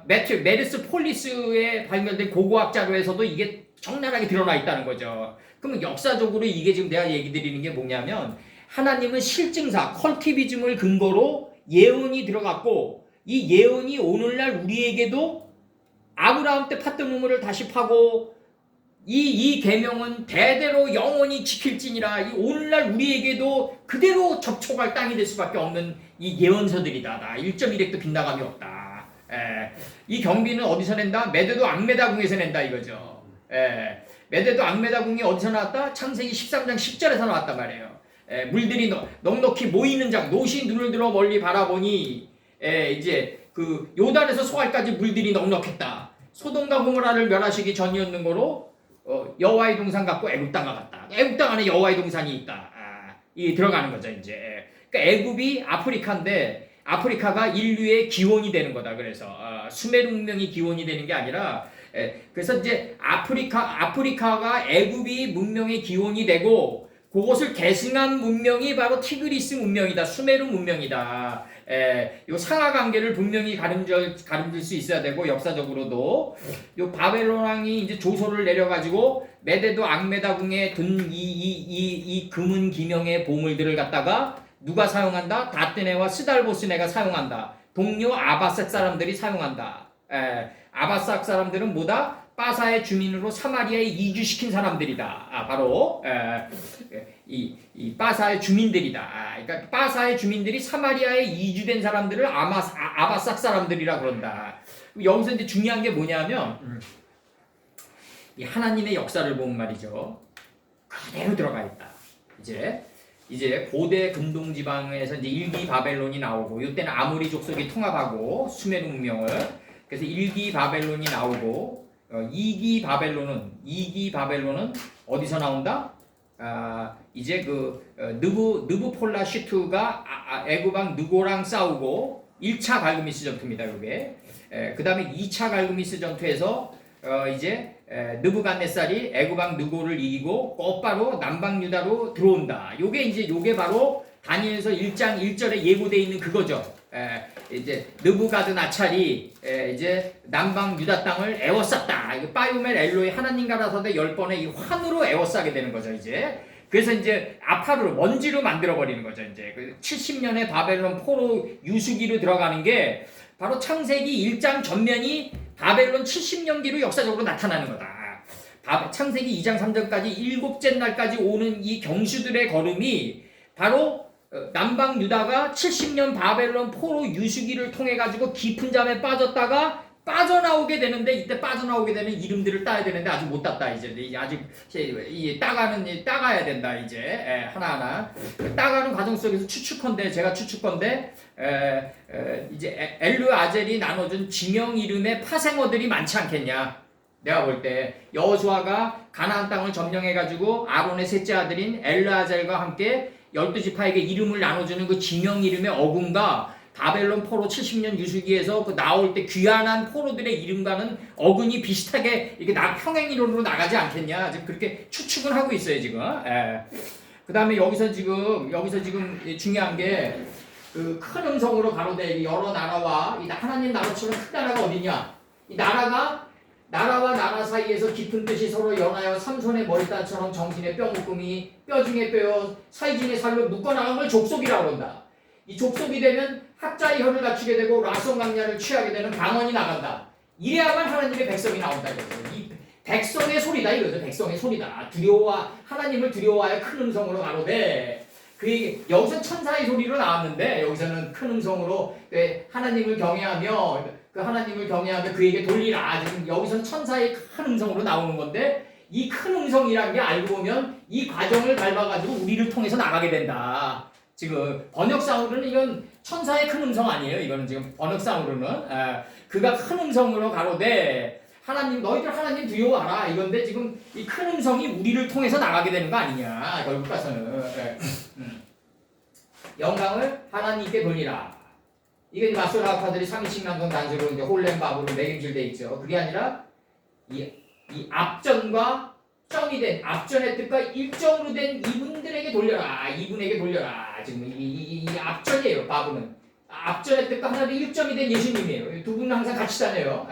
메르스 폴리스에 발견된 고고학 자료에서도 이게 적나라하게 드러나 있다는 거죠. 그러면 역사적으로 이게 지금 내가 얘기 드리는 게 뭐냐면 하나님은 실증사, 컬티비즘을 근거로 예언이 들어갔고 이 예언이 오늘날 우리에게도 아브라함 때 팠던 우물을 다시 파고 이 계명은 대대로 영원히 지킬지니라. 이 오늘날 우리에게도 그대로 접촉할 땅이 될 수밖에 없는 이 예언서들이다. 1.1핵도 빗나감이 없다. 이 경비는 어디서 낸다? 메데도 앙메다궁에서 낸다 이거죠. 메데도 앙메다궁이 어디서 나왔다? 창세기 13장 10절에서 나왔단 말이에요. 물들이 넉넉히 모이는 장, 노시 눈을 들어 멀리 바라보니 이제 그 요단에서 소알까지 물들이 넉넉했다. 소돔과 고모라를 멸하시기 전이었는 거로 여호와의 동산 같고 애굽 땅과 같다. 애굽 땅 안에 여호와의 동산이 있다. 이 들어가는 거죠 이제. 그러니까 애굽이 아프리카인데 아프리카가 인류의 기원이 되는 거다. 그래서 수메르 문명이 기원이 되는 게 아니라 그래서 이제 아프리카가 애굽이 문명의 기원이 되고 그것을 계승한 문명이 바로 티그리스 문명이다. 수메르 문명이다. 요 상하 관계를 분명히 가름질 수 있어야 되고 역사적으로도 요 바벨론 왕이 이제 조소를 내려가지고 메데도 앙메다궁에 든 이 금은 기명의 보물들을 갖다가 누가 사용한다? 다뜨네와 스달보스네가 사용한다. 동료 아바삭 사람들이 사용한다. 아바삭 사람들은 뭐다? 바사의 주민으로 사마리아에 이주시킨 사람들이다. 바로 이 바사의 주민들이다. 그러니까 바사의 주민들이 사마리아에 이주된 사람들을 아바삭 사람들이라 그런다. 여기서 이제 중요한 게 뭐냐면 이 하나님의 역사를 보면 말이죠. 그대로 들어가 있다. 이제 고대 근동 지방에서 이제 일기 바벨론이 나오고 이때는 아모리 족속이 통합하고 수메르 문명을 그래서 일기 바벨론이 나오고 2기 바벨론은 어디서 나온다? 이제 느부폴라 시투가 애굽왕 느고랑 싸우고 1차 갈그미스 전투입니다. 이게 그 다음에 2차 갈그미스 전투에서 이제 느부갓네살이 애굽왕 느고를 이기고 곧바로 남방 유다로 들어온다. 요게 바로 다니엘서 1장 1절에 예고되어 있는 그거죠. 이제 느부갓네살이 이제 남방 유다 땅을 에워쌌다. 빠유멜 엘로이 하나님 가라사대 10번의 이 환으로 에워싸게 되는 거죠. 이제 그래서 이제 아파를 먼지로 만들어 버리는 거죠. 이제 70년의 바벨론 포로 유수기로 들어가는 게 바로 창세기 1장 전면이 바벨론 70년기로 역사적으로 나타나는 거다. 창세기 2장 3절까지 일곱째 날까지 오는 이 경수들의 걸음이 바로 남방 유다가 70년 바벨론 포로 유수기를 통해 가지고 깊은 잠에 빠졌다가 빠져나오게 되는데 이때 빠져나오게 되는 이름들을 따야 되는데 아직 못 땄다. 이제 아직 따가야 된다. 이제 하나하나 따가는 과정 속에서 제가 추측컨대 이제 엘르 아젤이 나눠준 지명 이름의 파생어들이 많지 않겠냐. 내가 볼 때 여호수아가 가나안 땅을 점령해 가지고 아론의 셋째 아들인 엘르 아젤과 함께 12지파에게 이름을 나눠주는 그 지명 이름의 어근과 바벨론 포로 70년 유수기에서 그 나올 때 귀환한 포로들의 이름과는 어근이 비슷하게 이렇게 평행이론으로 나가지 않겠냐. 지금 그렇게 추측을 하고 있어요 지금. 그 다음에 여기서 지금 중요한 게 그 큰 음성으로 가로되 여러 나라와 이 하나님 나라처럼 큰 나라가 어디냐? 이 나라와 나라 사이에서 깊은 뜻이 서로 연하여 삼손의 머리따처럼 정신의 뼈 묶음이 뼈 중에 뼈여 사이진의 살로 묶어나간 걸 족속이라고 그런다. 이 족속이 되면 학자의 혀를 갖추게 되고 라손 강야를 취하게 되는 방언이 나간다. 이래야만 하나님의 백성이 나온다. 이 백성의 소리다 이거죠. 백성의 소리다. 하나님을 두려워하여 큰 음성으로 가로되 여기서 천사의 소리로 나왔는데 여기서는 큰 음성으로 하나님을 경외하며 그에게 돌리라. 지금 여기서는 천사의 큰 음성으로 나오는 건데 이 큰 음성이라는 게 알고 보면 이 과정을 밟아가지고 우리를 통해서 나가게 된다. 지금 번역상으로는 이건 천사의 큰 음성 아니에요. 이거는 지금 번역상으로는 그가 큰 음성으로 가로되 너희들 하나님 두려워하라 이건데 지금 이 큰 음성이 우리를 통해서 나가게 되는 거 아니냐. 결국 가서는 영광을 하나님께 돌리라. 이게 마소라파들이 30만동 단수로 이제 홀렘바브로 매김질돼 있죠. 그게 아니라 이 앞전과 점이 된 앞전의 뜻과 일정으로 된 이분에게 돌려라. 지금 이 앞전이에요. 바브는 앞전의 뜻과 하나의 일점이 된 예수님이에요. 두 분은 항상 같이 다녀요.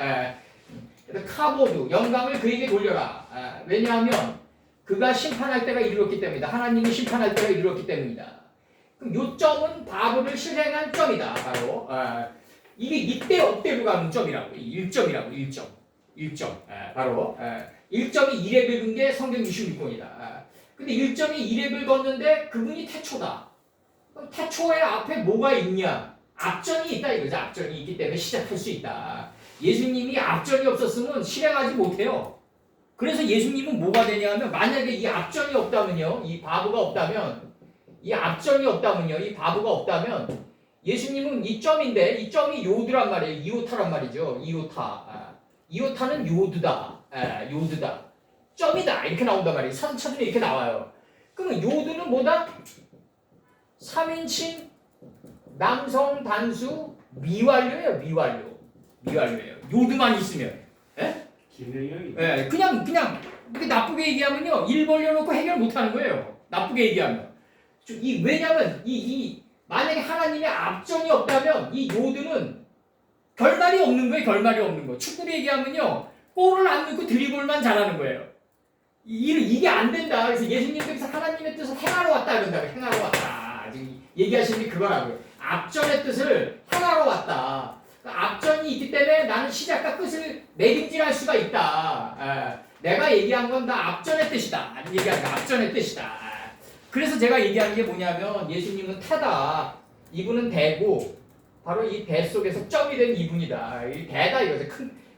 카보드 영광을 그에게 돌려라. 왜냐하면 그가 심판할 때가 이르렀기 때문이다. 하나님이 심판할 때가 이르렀기 때문이다. 그럼 요 점은 바브를 실행한 점이다. 바로 이게 이때 업대로 가는 점이라고. 1점이라고. 1점. 바로 1점이 1에 긁은 게 성경 26권이다. 근데 1점이 1에 긁었는데 그분이 태초다. 그럼 태초의 앞에 뭐가 있냐? 앞전이 있다 이거죠. 앞전이 있기 때문에 시작할 수 있다. 예수님이 앞전이 없었으면 실행하지 못해요. 그래서 예수님은 뭐가 되냐면 만약에 이 앞전이 없다면요. 이 바브가 없다면 이 바브가 없다면 예수님은 이 점인데 이 점이 요드란 말이에요. 이오타란 말이죠. 이오타는 요드다. 요드다. 점이다. 이렇게 나온단 말이에요. 찾으면 이렇게 나와요. 그러면 요드는 뭐다? 3인칭 남성 단수 미완료예요. 미완료예요. 요드만 있으면. 예, 그냥 이렇게 나쁘게 얘기하면요, 일 벌려놓고 해결 못하는 거예요. 나쁘게 얘기하면. 왜냐면 만약에 하나님의 압전이 없다면 이 요드는 결말이 없는 거예요. 결말이 없는 거. 축구를 얘기하면요, 골을 안 넣고 드리블만 잘하는 거예요. 이게 안 된다. 그래서 예수님께서 하나님의 뜻을 행하러 왔다 그런다고. 행하러 왔다. 지금 얘기하시는 게 그거라고요. 압전의 뜻을 행하러 왔다. 압전이 있기 때문에 나는 시작과 끝을 매김질할 수가 있다. 내가 얘기한 건 다 압전의 뜻이다. 얘기하는 거 압전의 뜻이다. 그래서 제가 얘기하는 게 뭐냐면 예수님은 타다. 이분은 배고 바로 이 배 속에서 점이 된 이분이다. 이 배다 이거죠.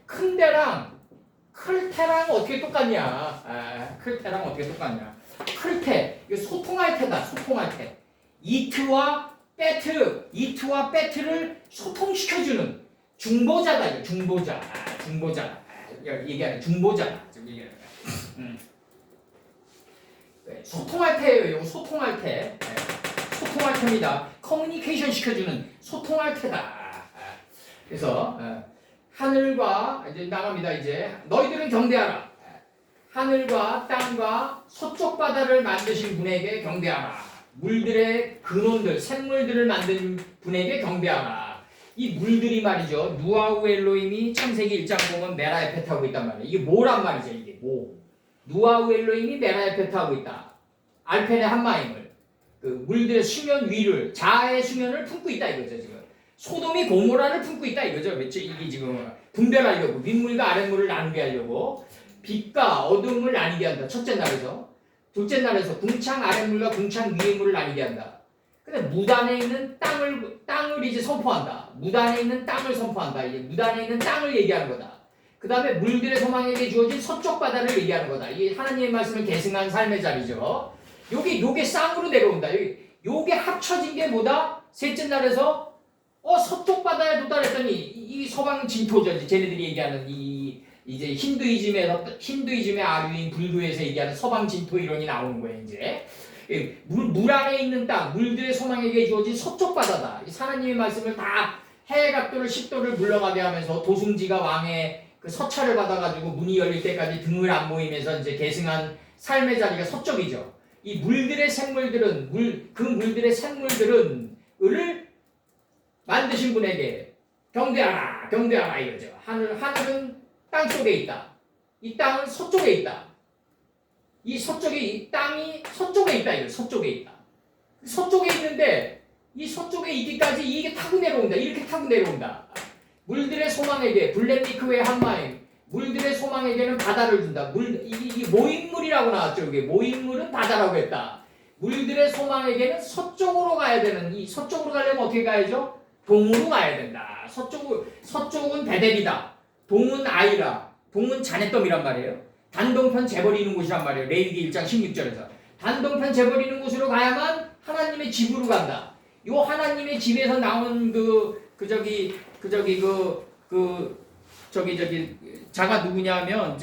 큰 배랑 클테랑 어떻게 똑같냐? 클테랑 어떻게 똑같냐? 클테 이거 소통할 테다. 소통할 테. 이트와 배트를 소통시켜주는 중보자다. 이거 중보자. 중보자. 얘기하는 중보자. 지금 얘기하는 거야. 소통할 테예요. 이거 소통할 테. 소통할 테입니다. 커뮤니케이션 시켜주는 소통할 테다. 그래서 하늘과 이제 나갑니다. 이제 너희들은 경배하라. 하늘과 땅과 서쪽 바다를 만드신 분에게 경배하라. 물들의 근원들, 샘물들을 만든 분에게 경배하라. 이 물들이 말이죠. 누아우 엘로힘이 창세기 1장 보면 메라 에펫 하고 있단 말이에요. 이게 뭐란 말이죠. 이게 뭐? 누아우 엘로힘이 메라 에펫 하고 있다. 알펜의 한마임을 그 물들의 수면 위를 자아의 수면을 품고 있다 이거죠. 지금 소돔이 고모라를 품고 있다 이거죠. 이게 지금 분별하려고 윗물과 아랫물을 나누게 하려고 빛과 어둠을 나뉘게 한다. 첫째 날에서. 둘째 날에서 궁창 아랫물과 궁창 위의 물을 나뉘게 한다. 근데 무단에 있는 땅을 이제 선포한다. 무단에 있는 땅을 선포한다. 이제 무단에 있는 땅을 얘기하는 거다. 그 다음에 물들의 소망에게 주어진 서쪽 바다를 얘기하는 거다. 이게 하나님의 말씀을 계승한 삶의 자리죠. 요게 쌍으로 내려온다. 요게 합쳐진 게 뭐다? 셋째 날에서 서쪽 바다에 도달했더니 이 서방 진토죠. 쟤네들이 얘기하는 이제 힌두이즘의 아류인 불교에서 얘기하는 서방 진토 이론이 나오는 거예요. 이제 물 안에 있는 땅, 물들의 소망에게 주어진 서쪽 바다다. 하나님의 말씀을 다 해각도를 10도를 물러가게 하면서 도승지가 왕의 그 서찰을 받아가지고 문이 열릴 때까지 등을 안 모이면서 이제 계승한 삶의 자리가 서쪽이죠. 이 물들의 샘물들은 그 물들의 샘물들은 을 만드신 분에게 경배하라 이거죠. 하늘은 땅 속에 있다. 이 땅은 서쪽에 있다. 이 땅이 서쪽에 있다. 이거 서쪽에 있다. 서쪽에 있는데 이 서쪽에 있기까지 이게 타고 내려온다. 이렇게 타고 내려온다. 물들의 소망에게 블렘니크의 한마임. 물들의 소망에게는 바다를 준다. 이 모임물이라고 나왔죠. 이게 모임물은 바다라고 했다. 물들의 소망에게는 서쪽으로 가야 되는 이 서쪽으로 가려면 어떻게 가야죠? 동으로 가야 된다. 서쪽은 베델이다. 동은 아이라. 동은 자네덤이란 말이에요. 단동편 재버리는 곳이란 말이에요. 레위기 1장 16절에서. 단동편 재버리는 곳으로 가야만 하나님의 집으로 간다. 요 하나님의 집에서 나온 자가 누구냐면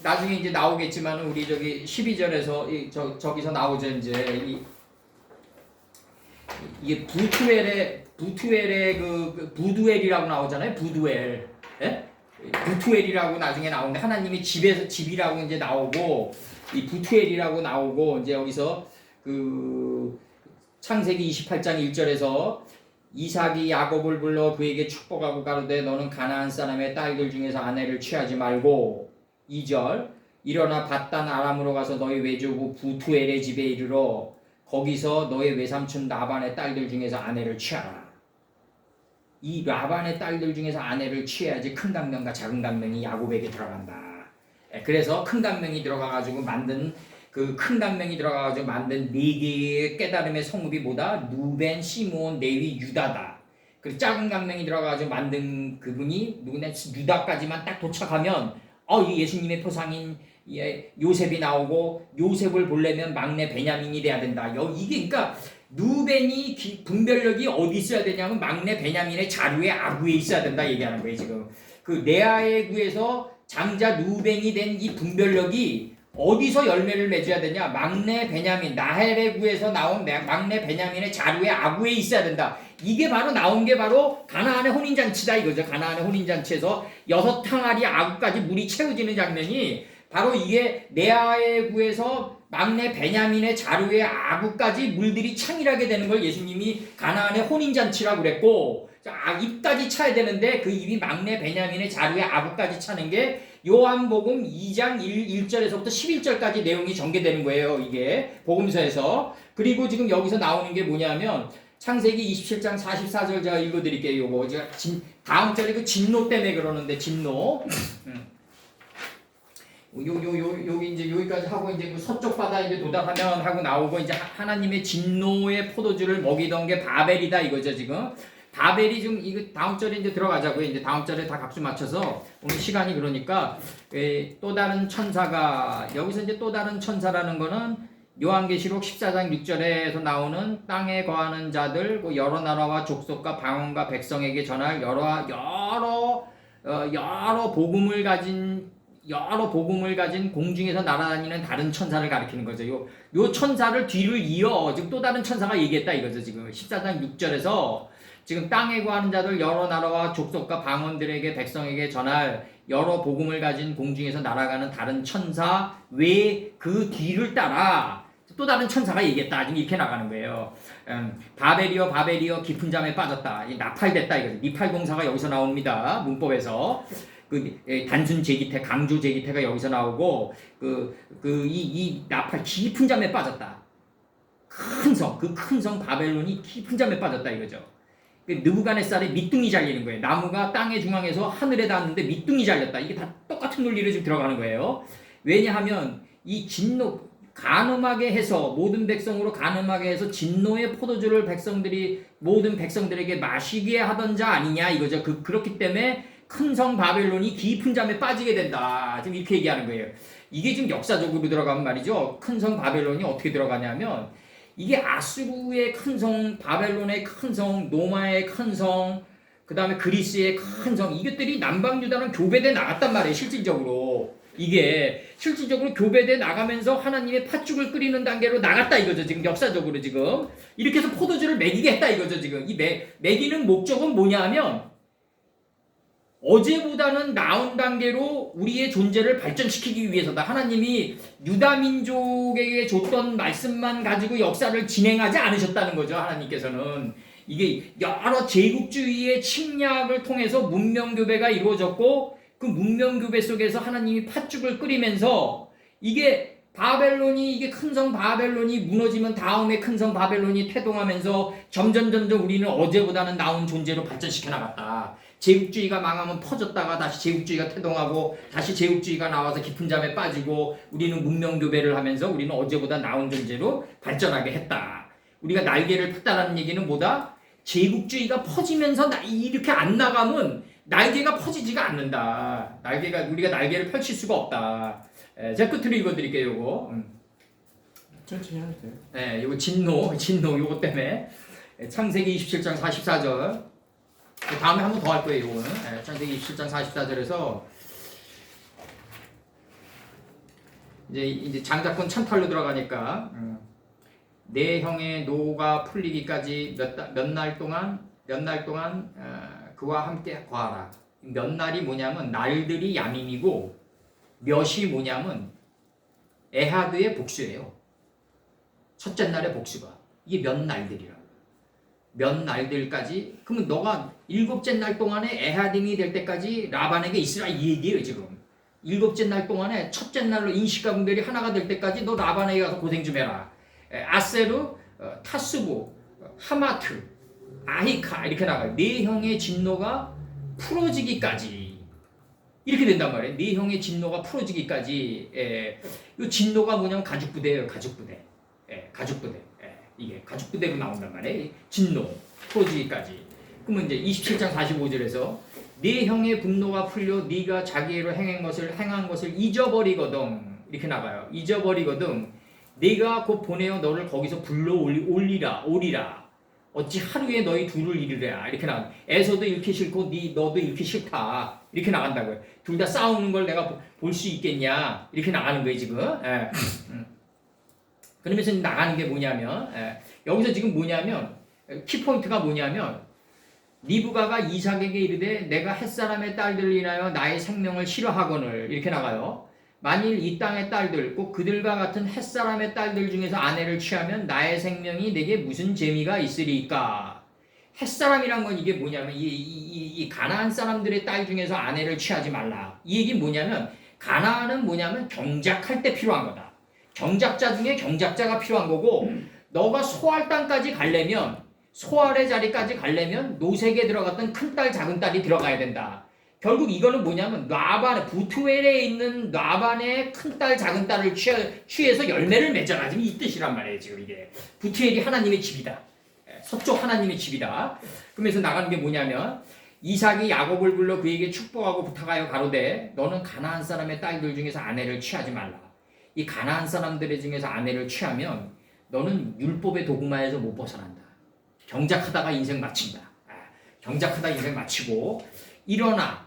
나중에 이제 나오겠지만 우리 12절에서 저기서 나오죠. 이제 이게 부투엘의 부두엘이라고 나오잖아요. 부두엘. 예? 부투엘이라고 나중에 나오는데 하나님이 집이라고 이제 나오고 이 부투엘이라고 나오고 이제 여기서 창세기 28장 1절에서 이삭이 야곱을 불러 그에게 축복하고 가로되 너는 가나안 사람의 딸들 중에서 아내를 취하지 말고 2절 일어나 밧단 아람으로 가서 너희 외조부 부투엘의 집에 이르러 거기서 너의 외삼촌 라반의 딸들 중에서 아내를 취하라. 이 라반의 딸들 중에서 아내를 취해야지 큰 강명과 작은 강명이 야곱에게 들어간다. 그래서 큰 강명이 들어가가지고 만든 큰 강명이 들어가가지고 만든 4개의 깨달음의 성읍이 뭐다? 누벤, 시몬, 레위, 유다다. 그리고 작은 강명이 들어가가지고 만든 그분이 누구냐? 유다까지만 딱 도착하면 이 예수님의 표상인 요셉이 나오고 요셉을 보려면 막내 베냐민이 돼야 된다. 이게 그러니까 누벤이 분별력이 어디 있어야 되냐면 막내 베냐민의 자루의 아구에 있어야 된다 얘기하는 거예요. 지금 레아의 구에서 장자 누벤이 된 이 분별력이 어디서 열매를 맺어야 되냐? 막내 베냐민, 나헬의 구에서 나온 막내 베냐민의 자루의 아구에 있어야 된다. 이게 바로 나온 게 바로 가나안의 혼인잔치다 이거죠. 가나안의 혼인잔치에서 6항아리 아구까지 물이 채워지는 장면이 바로 이게 레아의 구에서 막내 베냐민의 자루의 아구까지 물들이 창일하게 되는 걸 예수님이 가나안의 혼인잔치라고 그랬고, 입까지 차야 되는데 그 입이 막내 베냐민의 자루의 아구까지 차는 게 요한복음 2장 1절에서부터 11절까지 내용이 전개되는 거예요. 이게 복음서에서. 그리고 지금 여기서 나오는 게 뭐냐면 창세기 27장 44절 제가 읽어드릴게요. 요거 제가 다음 절에 그 진노 때문에 그러는데 진노. 여기 이제 여기까지 하고 이제 그 서쪽 바다 이제 도달하면 하고 나오고 이제 하나님의 진노의 포도주를 먹이던 게 바벨이다 이거죠 지금. 바벨이 좀 이거 다음 절에 이제 들어가자고요. 이제 다음 절에 다 값을 맞춰서 오늘 시간이 그러니까 또 다른 천사가 여기서 이제 또 다른 천사라는 거는 요한계시록 14장 6절에서 나오는 땅에 거하는 자들 여러 나라와 족속과 방언과 백성에게 전할 여러 복음을 가진 공중에서 날아다니는 다른 천사를 가리키는 거죠. 요 천사를 뒤를 이어 지금 또 다른 천사가 얘기했다 이거죠. 지금 14장 6절에서 지금 땅에 거하는 자들 여러 나라와 족속과 방언들에게 백성에게 전할 여러 복음을 가진 공중에서 날아가는 다른 천사 외 그 뒤를 따라 또 다른 천사가 얘기했다. 지금 이렇게 나가는 거예요. 바벨이여 깊은 잠에 빠졌다. 나팔됐다 이거죠. 니팔공사가 여기서 나옵니다. 문법에서. 단순 제기태, 강조 제기태가 여기서 나오고 이 나팔 깊은 잠에 빠졌다. 큰 성 바벨론이 깊은 잠에 빠졌다 이거죠. 느부갓네살의 밑둥이 잘리는 거예요. 나무가 땅의 중앙에서 하늘에 닿았는데 밑둥이 잘렸다. 이게 다 똑같은 논리로 지금 들어가는 거예요. 왜냐하면 이 진노 간음하게 해서 모든 백성으로 간음하게 해서 진노의 포도주를 모든 백성들에게 마시게 하던 자 아니냐 이거죠. 그렇기 때문에 큰 성 바벨론이 깊은 잠에 빠지게 된다. 지금 이렇게 얘기하는 거예요. 이게 지금 역사적으로 들어가면 말이죠. 큰 성 바벨론이 어떻게 들어가냐면 이게 아수르의 큰 성, 바벨론의 큰 성, 노마의 큰 성, 그 다음에 그리스의 큰 성, 이것들이 남방유다랑 교배돼 나갔단 말이에요. 실질적으로. 이게 실질적으로 교배돼 나가면서 하나님의 팥죽을 끓이는 단계로 나갔다 이거죠. 지금 역사적으로 지금. 이렇게 해서 포도주를 먹이게 했다 이거죠. 지금. 이 먹이는 목적은 뭐냐 하면 어제보다는 나은 단계로 우리의 존재를 발전시키기 위해서다. 하나님이 유다 민족에게 줬던 말씀만 가지고 역사를 진행하지 않으셨다는 거죠. 하나님께서는. 이게 여러 제국주의의 침략을 통해서 문명교배가 이루어졌고 그 문명교배 속에서 하나님이 팥죽을 끓이면서 이게 이게 큰 성 바벨론이 무너지면 다음에 큰 성 바벨론이 태동하면서 점점 우리는 어제보다는 나은 존재로 발전시켜 나갔다. 제국주의가 망하면 퍼졌다가 다시 제국주의가 태동하고 다시 제국주의가 나와서 깊은 잠에 빠지고 우리는 문명교배를 하면서 우리는 어제보다 나은 존재로 발전하게 했다. 우리가 날개를 폈다라는 얘기는 뭐다? 제국주의가 퍼지면서 이렇게 안 나가면 날개가 퍼지지가 않는다. 우리가 날개를 펼칠 수가 없다. 제가 끝으로 읽어드릴게요. 요거. 천천히 해도 돼요. 네, 요거 진노 요거 때문에 창세기 27장 44절. 다음에 한 번 더 할 거예요. 요거는 창세기 27장 44절에서 이제 장자권 찬탈로 들어가니까 내 형의 노가 풀리기까지 몇 날 동안 그와 함께 거하라. 몇 날이 뭐냐면 날들이 야민이고 몇이 뭐냐면 에하드의 복수예요. 첫째 날의 복수가 이게 몇 날들이라고. 몇 날들까지 그러면 너가 7째 날 동안에 에하딤이 될 때까지 라반에게 있으라 이 얘기예요 지금. 7째 날 동안에 첫째 날로 인식과 분별이 하나가 될 때까지 너 라반에게 가서 고생 좀 해라. 아세르, 타스부, 하마트, 아히카 이렇게 나가요. 네 형의 진노가 풀어지기까지 이렇게 된단 말이에요. 네 형의 진노가 풀어지기까지. 이 진노가 뭐냐면 가죽부대예요. 가죽부대. 이게 가죽부대로 나온단 말이에요. 진노 풀어지기까지. 그러면 이제 27장 45절에서 네 형의 분노가 풀려 네가 자기로 행한 것을 잊어버리거든 이렇게 나가요. 잊어버리거든 네가 곧 보내어 너를 거기서 불러 오리라 어찌 하루에 너희 둘을 이르랴 이렇게 나와요. 에서도 잃기 싫고 너도 잃기 싫다. 이렇게 나간다고요. 둘 다 싸우는 걸 내가 볼 수 있겠냐 이렇게 나가는 거예요 지금. 예. 그러면서 나가는 게 뭐냐면 여기서 지금 뭐냐면 키포인트가 뭐냐면 리브가가 이삭에게 이르되 내가 햇사람의 딸들을 인하여 나의 생명을 싫어하거늘 이렇게 나가요. 만일 이 땅의 딸들 꼭 그들과 같은 햇사람의 딸들 중에서 아내를 취하면 나의 생명이 내게 무슨 재미가 있으리까. 햇사람이란 건 이게 뭐냐면 이 가나안 사람들의 딸 중에서 아내를 취하지 말라. 이 얘기는 뭐냐면 가나안은 뭐냐면 경작할 때 필요한 거다. 경작자 중에 경작자가 필요한 거고 너가 소할 땅까지 가려면 소알의 자리까지 가려면 노색에 들어갔던 큰딸 작은딸이 들어가야 된다. 결국 이거는 뭐냐면 라반 부투엘에 있는 라반의 큰딸 작은딸을 취해서 열매를 맺어라 지금 이 뜻이란 말이에요. 지금 이게 부투엘이 하나님의 집이다. 서쪽 하나님의 집이다. 그러면서 나가는 게 뭐냐면 이삭이 야곱을 불러 그에게 축복하고 부탁하여 가로되 너는 가나안 사람의 딸들 중에서 아내를 취하지 말라. 이 가나안 사람들의 중에서 아내를 취하면 너는 율법의 도구마에서 못 벗어난다. 경작하다가 인생 마친다. 경작하다 인생 마치고 일어나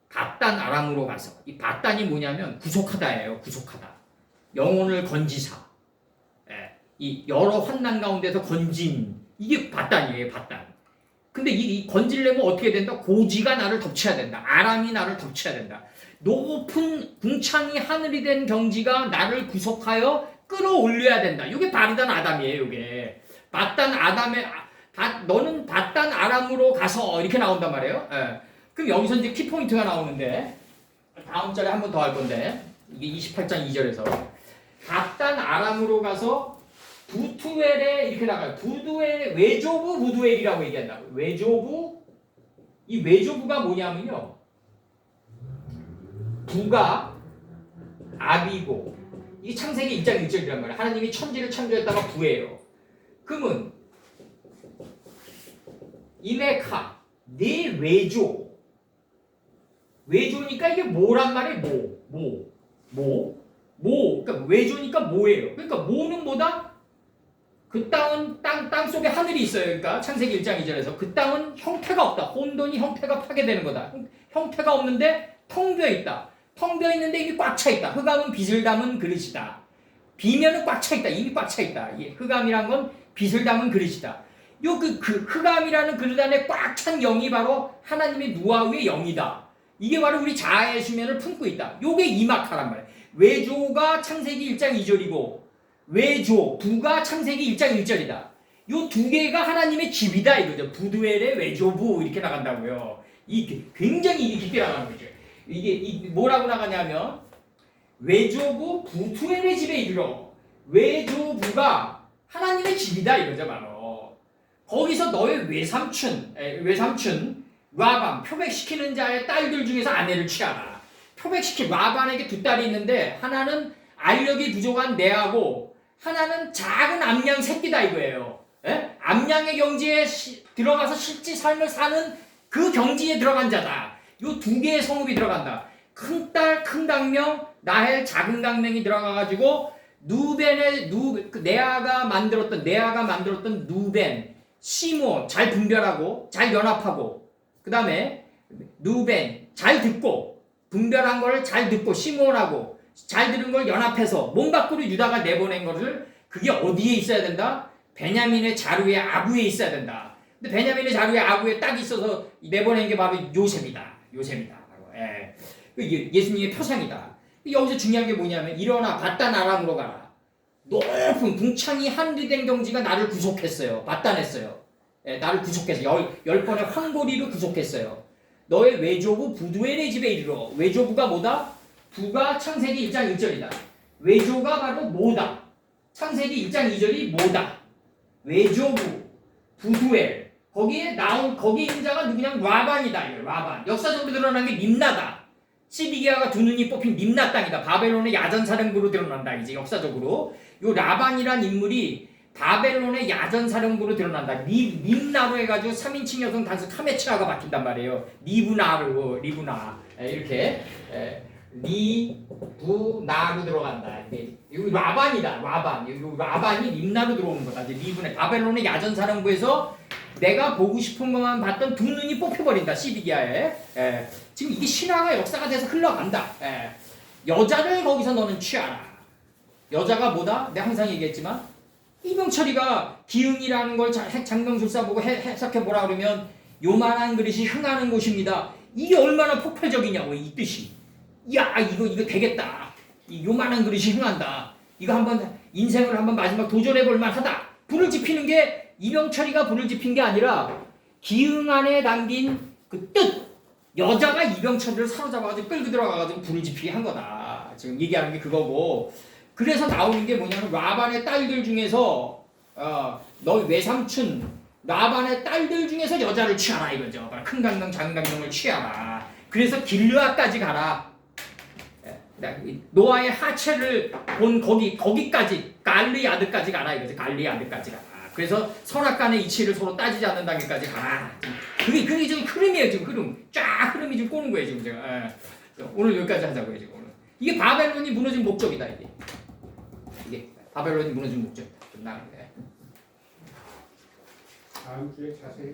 밧단 아람으로 가서 이 밧단이 뭐냐면 구속하다예요. 구속하다. 영혼을 건지사. 이 여러 환난 가운데서 건진 이게 밧단이에요. 밧단. 근데 이 건지려면 어떻게 된다? 고지가 나를 덮쳐야 된다. 아람이 나를 덮쳐야 된다. 높은 궁창이 하늘이 된 경지가 나를 구속하여 끌어올려야 된다. 이게 바르단 아담이에요. 이게 밧단 아담의 너는 밧단 아람으로 가서 이렇게 나온단 말이에요. 그럼 여기서 이제 키포인트가 나오는데 다음 절에 한 번 더 할 건데 이게 28장 2절에서 밧단 아람으로 가서 부투엘에 이렇게 나가요. 부두엘 외조부 부두엘이라고 얘기한다. 외조부 이 외조부가 뭐냐면요. 부가 아비고 이 창세기 1장 1절이란 말이에요. 하나님이 천지를 창조했다가 부예요. 그러면 이메카 네 외조 외조니까 이게 뭐란 말이에요? 그러니까 외조니까 뭐예요? 그러니까 뭐는 뭐다? 그 땅은 땅 속에 하늘이 있어요. 그러니까 창세기 1장 2절에서 그 땅은 형태가 없다. 혼돈이 형태가 파괴되는 거다. 형태가 없는데 텅 비어 있다. 텅 비어 있는데 이미 꽉 차 있다. 흑암은 빛을 담은 그릇이다. 비면은 꽉 차 있다. 이미 꽉 차 있다. 흑암이란 건 빛을 담은 그릇이다. 그 흑암이라는 그릇 안에 꽉 찬 영이 바로 하나님의 누아우의 영이다. 이게 바로 우리 자아의 수면을 품고 있다. 요게 이마카란 말이에요. 외조가 창세기 1장 2절이고 외조, 부가 창세기 1장 1절이다. 요 두 개가 하나님의 집이다 이거죠. 부두엘의 외조부 이렇게 나간다고요. 이 굉장히 깊게 나가는 거죠. 이게 뭐라고 나가냐면 외조부 부투엘의 집에 이르러 외조부가 하나님의 집이다 이거죠 바로. 거기서 너의 외삼촌 라반 표백시키는 자의 딸들 중에서 아내를 취하라. 표백시킨 라반에게 두 딸이 있는데 하나는 알력이 부족한 내하고 하나는 작은 암양 새끼다 이거예요. 암양의 경지에 들어가서 실제 삶을 사는 그 경지에 들어간 자다. 요 두 개의 성읍이 들어간다. 큰 딸, 큰 강명, 나헬 작은 강명이 들어가가지고 네아가 만들었던 누벤, 시므온 잘 분별하고 잘 연합하고 그 다음에 누벤 잘 듣고 분별한 걸 잘 듣고 시므온하고 잘 들은 걸 연합해서 몸 밖으로 유다가 내보낸 것을 그게 어디에 있어야 된다? 베냐민의 자루의 아구에 있어야 된다. 근데 베냐민의 자루의 아구에 딱 있어서 내보낸 게 바로 요셉이다. 바로. 예수님의 표상이다. 여기서 중요한 게 뭐냐면 일어나 밧단 아람으로 가라. 높은 궁창이 하늘이 된 경지가 나를 구속했어요. 밧단했어요. 나를 구속했어요. 10번의 황고리를 구속했어요. 너의 외조부 부두엘의 집에 이르러. 외조부가 뭐다? 부가 창세기 1장 1절이다. 외조가 바로 뭐다? 창세기 1장 2절이 뭐다? 외조부 부두엘. 거기에 있는 자가 누구냐? 라반이다. 라반. 역사적으로 드러난 게 림나다. 12개화가 두 눈이 뽑힌 림나 땅이다. 바벨론의 야전사령부로 드러난다. 이제 역사적으로 요 라반이란 인물이 바벨론의 야전사령부로 드러난다. 림나로 해가지고 3인칭 여성 단수 카메츠라가 바뀐단 말이에요. 리브나 이렇게 리브나로 들어간다. 이거 라반이다. 라반이 림나로 들어오는 거다. 이제 리브나 바벨론의 야전사령부에서 내가 보고 싶은 것만 봤던 두 눈이 뽑혀버린다. 12기하에. 지금 이게 신화가 역사가 돼서 흘러간다. 여자를 거기서 너는 취하라. 여자가 뭐다? 내가 항상 얘기했지만 이병철이가 기흥이라는 걸 장명술사 보고 해석해 보라 그러면 요만한 그릇이 흥하는 곳입니다. 이게 얼마나 폭발적이냐고 이 뜻이. 야 이거 되겠다. 이 요만한 그릇이 흥한다. 이거 한번 인생을 한번 마지막 도전해 볼 만하다. 불을 지피는 게 이병철이가 불을 지핀 게 아니라 기흥 안에 담긴 그 뜻. 여자가 이병철이를 사로잡아가지고 끌고 들어가가지고 불을 지피게 한 거다. 지금 얘기하는 게 그거고. 그래서 나오는 게 뭐냐면 라반의 딸들 중에서 너희 외삼촌 라반의 딸들 중에서 여자를 취하라 이거죠. 큰 강명 작은 강명을 취하라. 그래서 길르앗까지 가라. 노아의 하체를 본 거기까지 갈리아드까지 가라 이거죠. 갈리아드까지 가라. 그래서 선악간의 이치를 서로 따지지 않는 단계까지 가라. 그게 지금 흐름이에요. 지금 흐름. 쫙 흐름이 지금 꼬는 거예요. 지금 제가. 오늘 여기까지 하자고요. 지금 오늘. 이게 바벨론이 무너진 목적이다. 이게 바벨론이 무너진 목적이다. 좀 나은데. 다음 주에 자세히.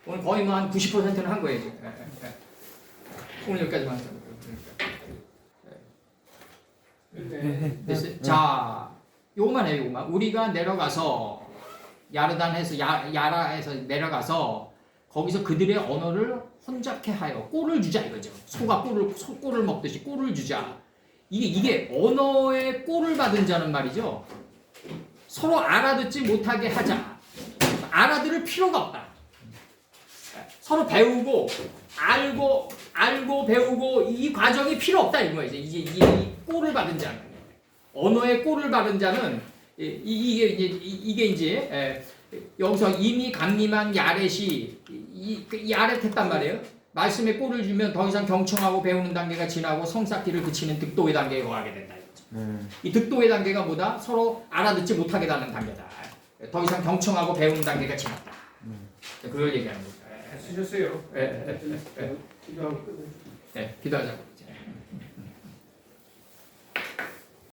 오늘 거의 뭐 한 90%는 한 거예요. 지금. 오늘 여기까지만 하자고요. 자, 요거만 해요. 요거만. 우리가 내려가서 야르단에서 야라에서 내려가서 거기서 그들의 언어를 혼잡케 하여 꼴을 주자 이거죠. 소가 꼴을 먹듯이 꼴을 주자. 이게 언어의 꼴을 받은 자는 말이죠. 서로 알아듣지 못하게 하자. 알아들을 필요가 없다. 서로 배우고 알고 배우고 이 과정이 필요 없다 이거 이제 이 꼴을 받은 자는 언어의 꼴을 받은 자는 이게 이제 여기서 이미 강림한 야렛이 야렛했단 말이에요. 말씀의 꼴을 주면 더 이상 경청하고 배우는 단계가 지나고 성쌓기를 그치는 득도의 단계에 거하게 된다. 이 득도의 단계가 뭐다? 서로 알아듣지 못하게 되는 단계다. 더 이상 경청하고 배우는 단계가 지났다. 그걸 얘기하는 거죠. 쓰셨어요. 기도하자. 기도하고 끝내죠. 기도하자고.